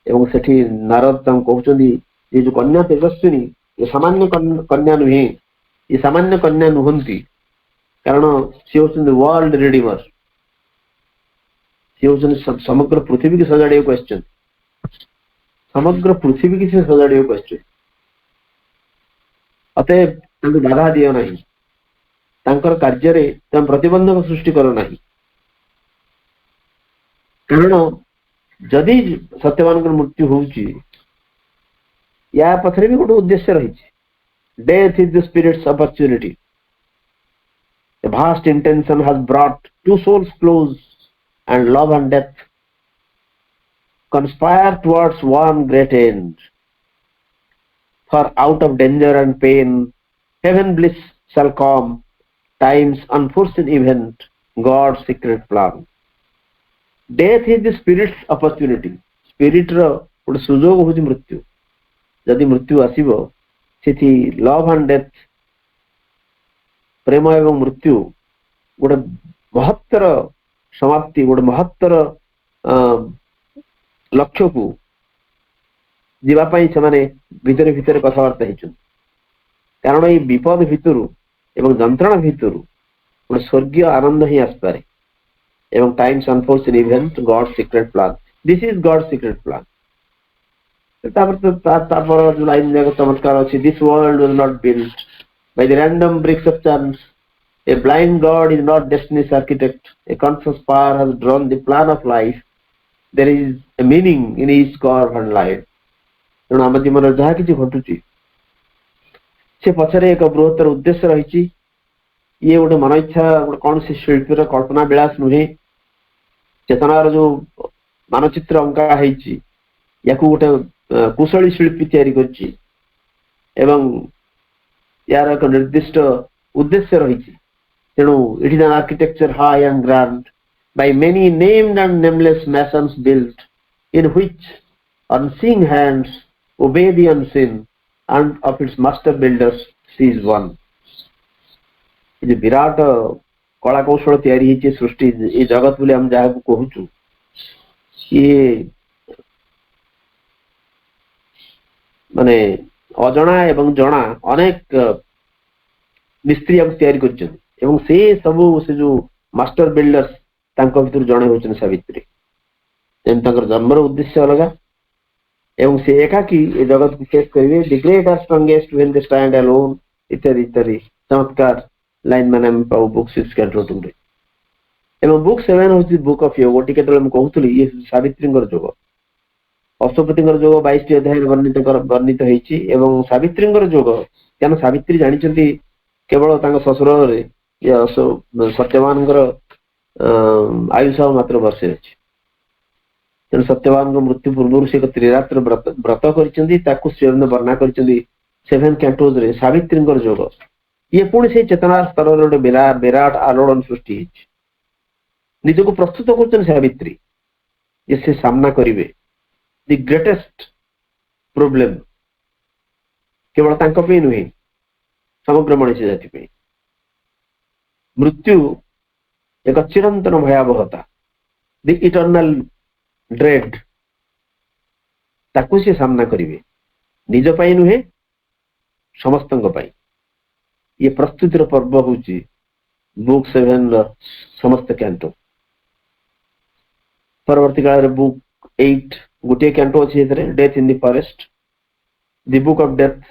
एवं सेठी नारद कहते ये जो कन्या तेजस्विनी ये सामान्य कन्या नुहे ये सामान्य कन्या नुहंती कारण सी हूँ वर्ल्ड रिडीमर सी हूँ समग्र पृथ्वी की सजाड़ क्वेश्चन समग्र पृथ्वी की से सजाड़ क्वेश्चन अतएव बाधा दियो नहीं कार्य प्रतिबंधक सृष्टि करो नहीं कारण जदि सत्यवान मृत्यु होउची या पथरे भी गोटे उद्देश्य रही death is the spirits opportunity a vast intention has brought two souls close and love and death conspire towards one great end for out of danger and pain heaven bliss shall come time's unforeseen event God's secret plan death is the spirit's opportunity spirit रो गोटे सुजोग होची मृत्यु जदि मृत्यु आसीबो सेठी love and death प्रेम एवं मृत्यु गोटे महत्तर समाप्ति गोटे महत्तर लक्ष्य को जीवाई से भितर भितर कथबार्ता हो कारण ये विपद भितर एवं जंत्रणा भितर गोटे स्वर्गीय आनंद ही आसपे एवं times unfortunate event God secret plan this is God secret plan जो लाइन जाक चमत्कार अच्छी this world will not build by the random bricks of chance. A blind God is not destiny's architect. A conscious power has drawn the plan of life. There is a meaning in each curve and line. ତେଣୁ ଆମ ଜୀବନରେ ଯାହା କିଛି ଘଟୁଛି ସେ ପଛରେ ଏକ ବୃହତ୍ତର ଉଦ୍ଦେଶ୍ୟ ରହିଛି। ଇଏ ଗୋଟେ ମନ ଇଚ୍ଛା ଗୋଟେ କୌଣସି ଶିଳ୍ପୀର କଳ୍ପନା ବିଳାସ ନୁହେଁ। ଚେତନାର ଯୋଉ ମାନଚିତ୍ର ଅଙ୍କା ହେଇଛି ୟାକୁ ଗୋଟେ କୁଶଳୀ ଶିଳ୍ପୀ ତିଆରି କରିଛି ଏବଂ ୟାର ଏକ ନିର୍ଦ୍ଦିଷ୍ଟ ଉଦ୍ଦେଶ୍ୟ ରହିଛି। ତେଣୁ it is an architecture high and grand by many named and nameless masons built, in which unseen hands obey the unseen, and of its master builders she is one. ये विराट कला कौशल तैयारी ହେଇଛି ସୃଷ୍ଟି ଏ ଜଗତ ବୋଲି ଆମେ ଯାହାକୁ କହୁଛୁ ଇଏ ମାନେ ଅଜଣା ଏବଂ ଜଣା ଅନେକ ମିସ୍ତ୍ରୀ ଆମେ ତିଆରି କରିଛନ୍ତି ଏବଂ ସେ ସବୁ ସେ ଯୋଉ ମାଷ୍ଟର ବିଲ୍ଡର୍ସ ତାଙ୍କ ଭିତରୁ ଜଣେ ହଉଛନ୍ତି ସାବିତ୍ରୀ। ଯେମିତି ତାଙ୍କର ଜନ୍ମର ଉଦ୍ଦେଶ୍ୟ ଅଲଗା ଏବଂ ସେ ଏକାକି ଏ ଜଗତକୁ ଫେସ୍ କରିବେ। The great are strongest when they stand alone ଇତ୍ୟାଦି ଇତ୍ୟାଦି ଚମତ୍କାର ଲାଇନ୍ ମାନେ ଆମେ ପାଉ ବୁକ୍ 6 କ୍ୟାଣ୍ଟୋରେ। ଏବଂ ବୁକ୍ 7 ହଉଛି ବୁକ୍ ଅଫ୍ ୟୋଗ। ଟିକେ କେତେବେଳେ ମୁଁ କହୁଥିଲି ଇଏ ସାବିତ୍ରୀଙ୍କର ଯୋଗ। ଅଶ୍ୱପତିଙ୍କର ଯୋଗ 22ଟି ଅଧ୍ୟାୟରେ ବର୍ଣ୍ଣିତ ହେଇଛି ଏବଂ ସାବିତ୍ରୀଙ୍କର ଯୋଗ କାରଣ ସାବିତ୍ରୀ ଜାଣିଛନ୍ତି କେବଳ ତାଙ୍କ ଶ୍ୱଶୁରରେ ସତ୍ୟବାନଙ୍କର ଆୟୁଷ ମାତ୍ର ବର୍ଷେ ଅଛି। ତେଣୁ ସତ୍ୟବାନଙ୍କ ମୃତ୍ୟୁ ପୂର୍ବରୁ ସେ ଏକ ତ୍ରିରାତ୍ର ବ୍ରତ କରିଛନ୍ତି ତାକୁ ଶ୍ରୀଅରବିନ୍ଦ ବର୍ଣ୍ଣନା କରିଛନ୍ତି 7 କ୍ୟାଣ୍ଟୋଜରେ ସାବିତ୍ରୀଙ୍କର ଯୋଗ। ଇଏ ପୁଣି ସେଇ ଚେତନା ସ୍ତରରେ ଗୋଟେ ବିରାଟ ଆଲୋଡ଼ନ ସୃଷ୍ଟି ହେଇଛି। ନିଜକୁ ପ୍ରସ୍ତୁତ କରୁଛନ୍ତି ସାବିତ୍ରୀ ଯେ ସେ ସାମ୍ନା କରିବେ ଦି ଗ୍ରେଟେଷ୍ଟ ପ୍ରୋବ୍ଲେମ କେବଳ ତାଙ୍କ ପାଇଁ ନୁହେଁ ସମଗ୍ର ମଣିଷ ଜାତି ପାଇଁ। ମୃତ୍ୟୁ ଏକ ଚିରନ୍ତନ ଭୟାବହତା ଦି ଇଟର୍ନାଲ ଡ୍ରେଡ୍ ତାକୁ ସେ ସାମ୍ନା କରିବେ ନିଜ ପାଇଁ ନୁହେଁ ସମସ୍ତଙ୍କ ପାଇଁ। ଇଏ ପ୍ରସ୍ତୁତିର ପର୍ବ ହଉଛି ବୁକ୍ 7 ର ସମସ୍ତ କ୍ୟାଣ୍ଟୋ। ପରବର୍ତ୍ତୀ କାଳରେ ବୁକ୍ 8 ଗୋଟିଏ କ୍ୟାଣ୍ଟୋ ଅଛି ଏଥିରେ death in the forest the book of death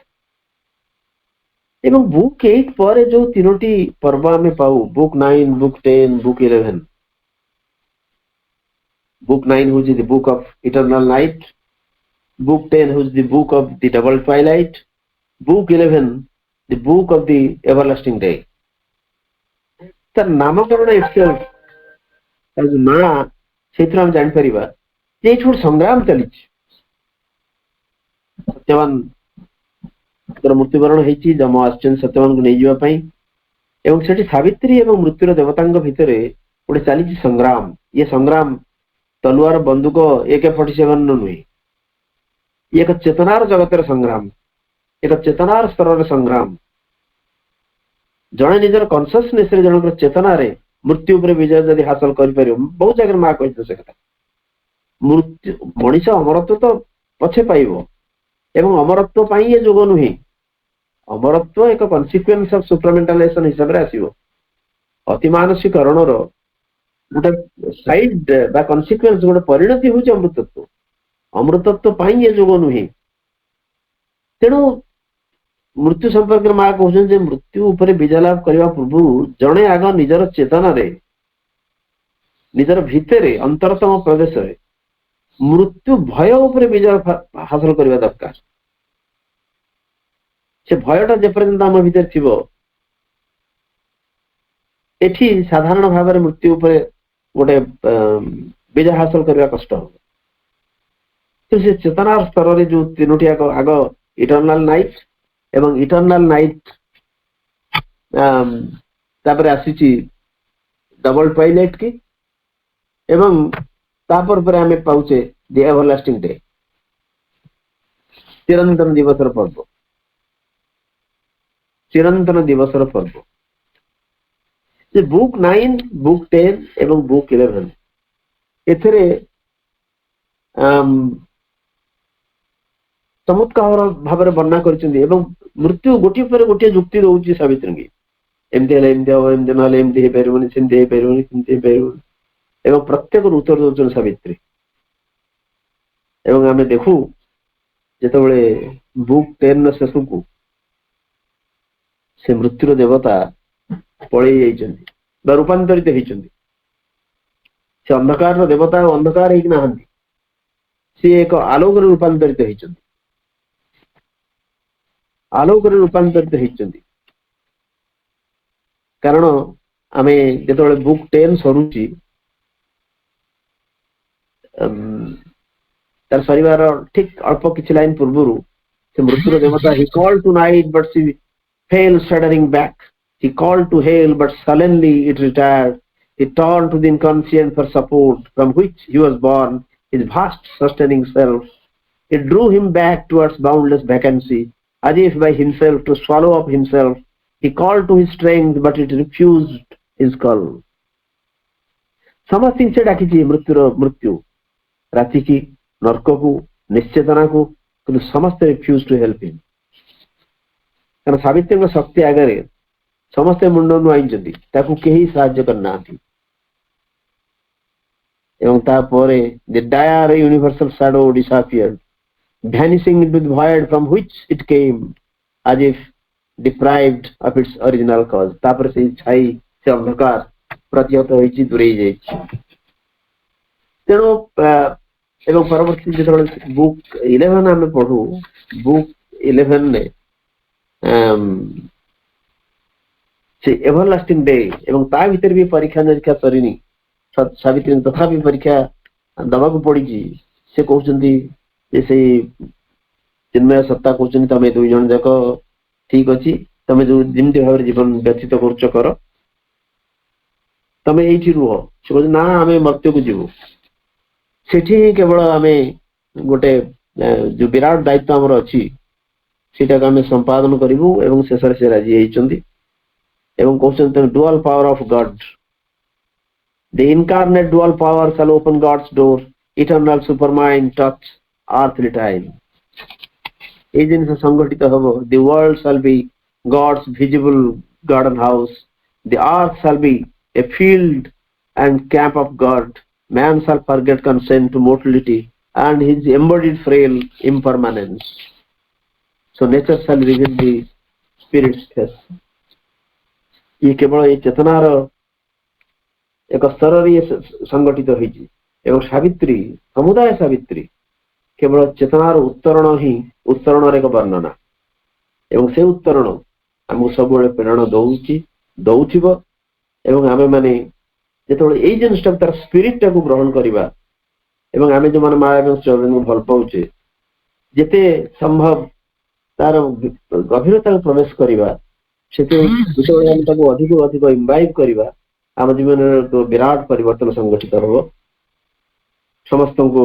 ଏବଂ ବୁକ୍ 8 ପରେ ଯୋଉ ତିନୋଟି ପର୍ବ ଆମେ ପାଉ ବୁକ୍ 9 ବୁକ୍ 10 ବୁକ୍ 11। ବୁକ୍ 9 ହଉଛି the book of eternal night, book 10 ହଉଛି the book of the double twilight, book 11 the book of the everlasting day. ତାର ନାମକରଣ ତାର ଯୋଉ ନାଁ ସେଇଥିରୁ ଆମେ ଜାଣିପାରିବା ଯେ ଏଇଠି ଗୋଟେ ସଂଗ୍ରାମ ଚାଲିଛି। ସତ୍ୟବାନ ମୃତ୍ୟୁବରଣ ହେଇଛି, ଯମ ଆସିଛନ୍ତି ସତ୍ୟବାନଙ୍କୁ ନେଇଯିବା ପାଇଁ ଏବଂ ସେଠି ସାବିତ୍ରୀ ଏବଂ ମୃତ୍ୟୁର ଦେବତାଙ୍କ ଭିତରେ ଗୋଟେ ଚାଲିଛି ସଂଗ୍ରାମ। ଇଏ ସଂଗ୍ରାମ ତଲୁଆର ବନ୍ଧୁକ AK-47 ନୁହେଁ, ଇଏ ଏକ ଚେତନାର ଜଗତର ସଂଗ୍ରାମ, ଏକ ଚେତନାର ସ୍ତରରେ ସଂଗ୍ରାମ। ଜଣେ ନିଜର କନସିୟସନେସରେ ଜଣଙ୍କର ଚେତନାରେ ମୃତ୍ୟୁ ଉପରେ ବିଜୟ ଯଦି ହାସଲ କରିପାରିବ, ବହୁତ ଜାଗାରେ ମା କହିଥିଲେ ସେ କଥା। ମୃତ୍ୟୁ ମଣିଷ ଅମରତ୍ୱ ତ ପଛେ ପାଇବ ଏବଂ ଅମରତ୍ୱ ପାଇଁ ଏ ଯୋଗ ନୁହେଁ, ଅମରତ୍ୱ ଏକ କନସିକ୍ୱେନ୍ସ ଅଫ ସୁପ୍ରାମେଣ୍ଟାଲାଇଜେସନ ହିସାବରେ ଆସିବ। ଅତିମାନସିକରଣର ଗୋଟେ ସାଇଡ ବା କନସିକ୍ୱେନ୍ସ ଗୋଟେ ପରିଣତି ହଉଛି ଅମୃତତ୍ୱ। ଅମୃତତ୍ୱ ପାଇଁ ଏ ଯୋଗ ନୁହେଁ। ତେଣୁ ମୃତ୍ୟୁ ସମ୍ପର୍କରେ ମା କହୁଛନ୍ତି ଯେ ମୃତ୍ୟୁ ଉପରେ ବିଜୟ ଲାଭ କରିବା ପୂର୍ବରୁ ଜଣେ ଆଗ ନିଜର ଚେତନାରେ ନିଜର ଭିତରେ ଅନ୍ତରତମ ପ୍ରଦେଶରେ ମୃତ୍ୟୁ ଭୟ ଉପରେ ବିଜୟ ହାସଲ କରିବା ଦରକାର। ସେ ଭୟଟା ଯେପର୍ଯ୍ୟନ୍ତ ଆମ ଭିତରେ ଥିବ ଏଠି ସାଧାରଣ ଭାବରେ ମୃତ୍ୟୁ ଉପରେ ଗୋଟେ ବିଜୟ ହାସଲ କରିବା କଷ୍ଟ ହବ। ତ ସେ ଚେତନା ସ୍ତରରେ ଯୋଉ ତିନୋଟି ଆଗ ଇଟର୍ନାଲ ନାଇଟ୍ ଏବଂ ଇଟର୍ନାଲ ନାଇଟ୍ ତାପରେ ଆସିଛି ଡବଲ ଟ୍ୱାଇଲାଇଟ୍ କି ଏବଂ ତାପରେ ଆମେ ପାଉଛେ ଦି ଏଭରଲାଷ୍ଟିଂ ଡେ, ଚିରନ୍ତନ ଦିବସର ପର୍ବ। ଚିରନ୍ତନ ଦିବସର ପର୍ବ ଯେ ବୁକ୍ 9 ବୁକ୍ 10 ଏବଂ ବୁକ୍ 11 ଏଥିରେ ଚମତ୍କାର ଭାବରେ ବର୍ଣ୍ଣନା କରିଛନ୍ତି ଏବଂ ମୃତ୍ୟୁ ଗୋଟିଏ ପରେ ଗୋଟିଏ ଯୁକ୍ତି ଦଉଛି ସାବିତ୍ରୀଙ୍କୁ। ଏମିତି ହେଲେ ଏମିତି ହବ, ଏମିତି ନହେଲେ ଏମିତି ହେଇପାରିବନି, ସେମିତି ହେଇପାରିବନି, ସେମିତି ହେଇପାରିବନି ଏବଂ ପ୍ରତ୍ୟେକରୁ ଉତ୍ତର ଦଉଛନ୍ତି ସାବିତ୍ରୀ। ଏବଂ ଆମେ ଦେଖୁ ଯେତେବେଳେ ବୁକ୍ 10 ର ଶେଷକୁ ସେ ମୃତ୍ୟୁର ଦେବତା ପଳେଇ ଯାଇଛନ୍ତି ବା ରୂପାନ୍ତରିତ ହେଇଛନ୍ତି। ସେ ଅନ୍ଧକାରର ଦେବତା ଅନ୍ଧକାର ହେଇକି ନାହାନ୍ତି, सी एक आलोक रूपांतरित होइछन आलोक रूपांतरित होइछन कारण आमे जेतोले बुक 10 सरुची तार सरीवार ठीक अल्प किछि लाइन पूर्वरु से मृत्युर देवता he called to night but she fell shuddering back. He called to hell but sullenly it retired. He turned to the inconscient for support from which he was born, his vast sustaining self. It drew him back towards boundless vacancy, as if by himself to swallow up himself. He called to his strength but it refused his call. समस्ती से डाकी मृत्यु राति की नर्क को निश्चेतना को किंतु समस्त refuse to help him कारण सावित्री शक्ति आगे समस्ते मुंड नुआई ताकू केही साहाय्य करना एवं तापर the dire universal shadow disappeared vanishing into the void from which it came as if deprived of its original cause तापर से छाई से अंधकार प्रतिहत होईची दूरेई जाईची तेणु एवं परवर्ती जो बुक 11 आम पढ़ू बुक 11 ने से एवरलास्टिंग डे एवं ता भीतर भी परीक्षा निरीक्षा सरीनी सावित्री तथापि परीक्षा दबाक पड़ी से कहते से चिन्मय सत्ता कहते तुम दुई जन जाक ठीक अच्छी तुम जो जमी भाव जीवन व्यतीत कर तुम ये रुह से कहते ना आम मर्त्य को जीवु सेठी केवल आमे गोटे जो विराट दायित्व हमर अछि सेटा को आमे संपादन करिवु एवं शेषर से राजी हेइचंदी एवं कहउछन dual power of God the incarnate dual power shall open God's door eternal supermind touch earthly time ए जिनस संगठित हबो the world shall be God's visible garden house the earth shall be a field and camp of God Man shall forget consent to mortality and his embodied frail impermanence. So nature shall reveal the spirit's face. ये केवल ये चेतनार एक स्तर संगठित होइछि एवं सावित्री समुदाय सावित्री केवल चेतनार उत्तरण ही उत्तरण एक वर्णना एवं से उत्तरण हमको सब प्रेरणा दौथिब एवं आमे माने जो ये जिनटा तार स्पिरिट टाक ग्रहण करवा एवं आम जो माया चरण को भल पाचे जिते संभव तार गभीरता प्रवेश करवा से अधिक अधिक इम्बाइब करवा आम जीवन विराट परिवर्तन संगठित हो समस्त को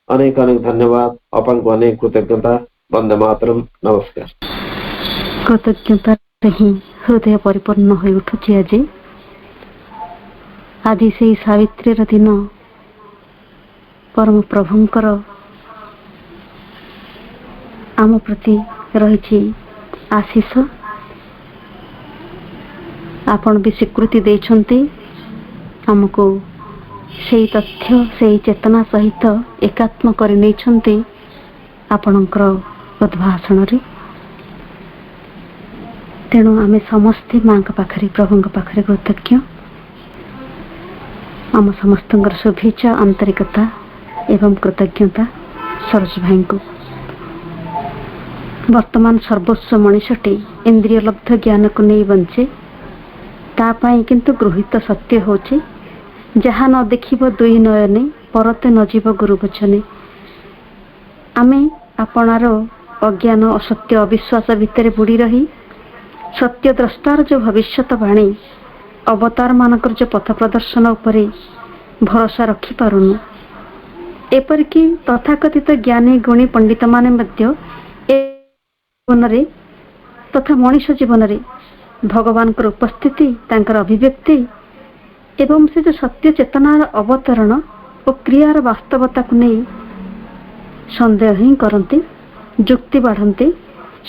अनेक अनेक धन्यवाद अपन को अनेक कृतज्ञता वंदे मातरम नमस्कार कृतज्ञता हृदय परिपूर्ण हो उठुची आज से सावित्री दिन परम प्रभुंकर आम प्रति रही आशीष आपण भी स्वीकृति देछंती हमको से तथ्य से चेतना सहित एकात्म कर नहीं आपणकर उद्भाषण तेणु आम समस्ते माँ पाखरे प्रभु पाखरे कृतज्ञ आम समस्त शुभेच्छा आंतरिकता एवं कृतज्ञता सरोज भाई को वर्तमान सर्वस्व मनीषटी इंद्रिय लब्ध ज्ञान को नहीं बंचे तापाई किंतु गृहीत सत्य होचे जहाँ न देखिब दुई नयने परते न जीव गुरु वचने आमे आपणार अज्ञान असत्य अविश्वास भितर बुड़ी रही सत्य द्रष्टार जो भविष्यवाणी अवतार मानकर जो पथ प्रदर्शन उपरे भरोसा रखी पारुनु एपरिकी तथाकथित ज्ञानी गुणी पंडित माने मध्य जीवन रे तथा मनुष्य जीवन रे भगवान कर उपस्थिति तांकर अभिव्यक्ति एवं से जो सत्य चेतनार अवतरण और क्रियार वास्तवता को नहीं संदेह ही करते जुक्ति बाढ़ते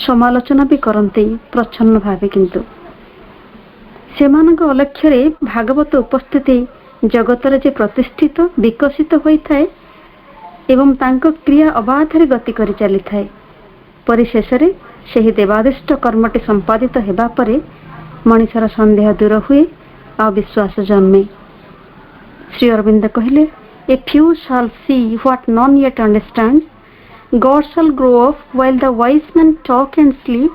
समालोचना भी करते प्रच्छन्न भावे किंतु सेमानक अलक्ष्य रे भागवत उपस्थिति जगतर जे प्रतिष्ठित विकसित होता है एवं तांको क्रिया अबाधरे गति करि चली थाए परिशेष रे सेही देवादिष्ट कर्मटी संपादित हेबा परे मनुष्यर संदेह दूर हुए अविश्वास जन्मे श्री अरविंद कहले A few shall see what none yet understands. God shall grow up while the wise men talk and sleep.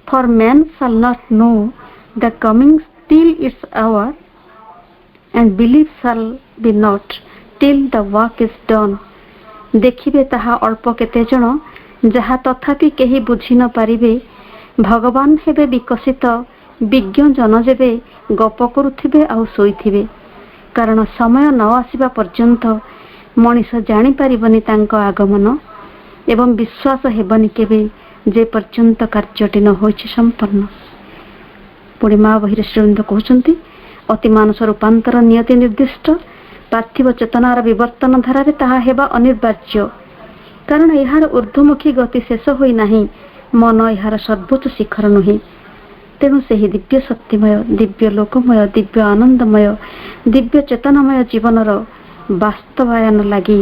For man shall not know the coming till its hour, and belief shall be not till the work is done. ଦେଖିବେ ତାହା ଅଳ୍ପ କେତେ ଜଣ, ଯାହା ତଥାପି କେହି ବୁଝି ନ ପାରିବେ। ଭଗବାନ ହେବେ ବିକଶିତ, ବିଜ୍ଞ ଜନ ଯେବେ ଗପ କରୁଥିବେ ଆଉ ଶୋଇଥିବେ। କାରଣ ସମୟ ନ ଆସିବା ପର୍ଯ୍ୟନ୍ତ ମଣିଷ ଜାଣିପାରିବନି ତାଙ୍କ ଆଗମନ, ଏବଂ ବିଶ୍ୱାସ ହେବନି କେବେ ଯେ ପର୍ଯ୍ୟନ୍ତ କାର୍ଯ୍ୟଟି ନ ହୋଇଛି ସମ୍ପନ୍ନ। ପୁଣି ମା ବହିରେ ଶ୍ରୀଅରବିନ୍ଦ କହୁଛନ୍ତି, ଅତି ମାନସ ରୂପାନ୍ତର ନିୟତି ନିର୍ଦ୍ଦିଷ୍ଟ। ପାର୍ଥିବ ଚେତନାର ବିବର୍ତ୍ତନ ଧାରାରେ ତାହା ହେବା ଅନିବାର୍ଯ୍ୟ, କାରଣ ଏହାର ଊର୍ଦ୍ଧ୍ୱମୁଖୀ ଗତି ଶେଷ ହୋଇନାହିଁ। ମନ ଏହାର ସର୍ବୋଚ୍ଚ ଶିଖର ନୁହେଁ। ତେଣୁ ସେହି ଦିବ୍ୟ ଶକ୍ତିମୟ, ଦିବ୍ୟ ଲୋକମୟ, ଦିବ୍ୟ ଆନନ୍ଦମୟ, ଦିବ୍ୟ ଚେତନାମୟ ଜୀବନର ବାସ୍ତବାୟନ ଲାଗି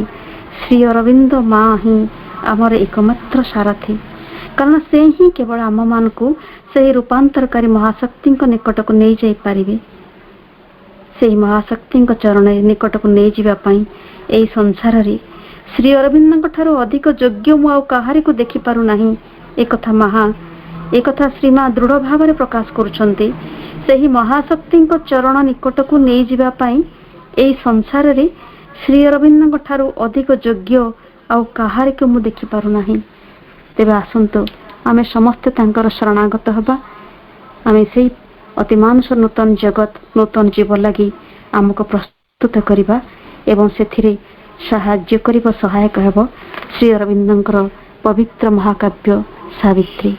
ଶ୍ରୀଅରବିନ୍ଦ ମା ହିଁ ଆମର ଏକମାତ୍ର ସାରଥୀ। କାରଣ ସେ ହିଁ କେବଳ ଆମମାନଙ୍କୁ ସେହି ରୂପାନ୍ତରକାରୀ ମହାଶକ୍ତିଙ୍କ ନିକଟକୁ ନେଇଯାଇପାରିବେ। ସେହି ମହାଶକ୍ତିଙ୍କ ଚରଣ ନିକଟକୁ ନେଇଯିବା ପାଇଁ ଏହି ସଂସାରରେ ଶ୍ରୀଅରବିନ୍ଦଙ୍କ ଠାରୁ ଅଧିକ ଯୋଗ୍ୟ ମୁଁ ଆଉ କାହାରିକୁ ଦେଖିପାରୁନାହିଁ। ଏକଥା ଶ୍ରୀମା ଦୃଢ଼ ଭାବରେ ପ୍ରକାଶ କରୁଛନ୍ତି। ସେହି ମହାଶକ୍ତିଙ୍କ ଚରଣ ନିକଟକୁ ନେଇଯିବା ପାଇଁ ଏହି ସଂସାରରେ ଶ୍ରୀଅରବିନ୍ଦଙ୍କ ଠାରୁ ଅଧିକ ଯୋଗ୍ୟ ଆଉ କାହାରିକୁ ମୁଁ ଦେଖିପାରୁନାହିଁ। ତେବେ ଆସନ୍ତୁ ଆମେ ସମସ୍ତେ ତାଙ୍କର ଶରଣାଗତ ହେବା। ଆମେ ସେହି ଅତି ମାନସ ନୂତନ ଜଗତ, ନୂତନ ଜୀବ ଲାଗି ଆମକୁ ପ୍ରସ୍ତୁତ କରିବା ଏବଂ ସେଥିରେ ସାହାଯ୍ୟ କରିବ, ସହାୟକ ହେବ ଶ୍ରୀଅରବିନ୍ଦଙ୍କର ପବିତ୍ର ମହାକାବ୍ୟ ସାବିତ୍ରୀ।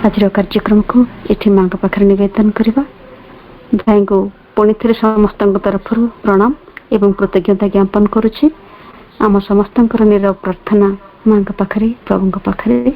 ଆଜିର କାର୍ଯ୍ୟକ୍ରମକୁ ଏଠି ମାଙ୍କ ପାଖରେ ନିବେଦନ କରିବା। ଭାଇଙ୍କୁ ପୁଣି ଥରେ ସମସ୍ତଙ୍କ ତରଫରୁ ପ୍ରଣାମ ଏବଂ କୃତଜ୍ଞତା ଜ୍ଞାପନ କରୁଛି। ଆମ ସମସ୍ତଙ୍କର ନିରବ ପ୍ରାର୍ଥନା ମାଙ୍କ ପାଖରେ, ପ୍ରଭୁଙ୍କ ପାଖରେ।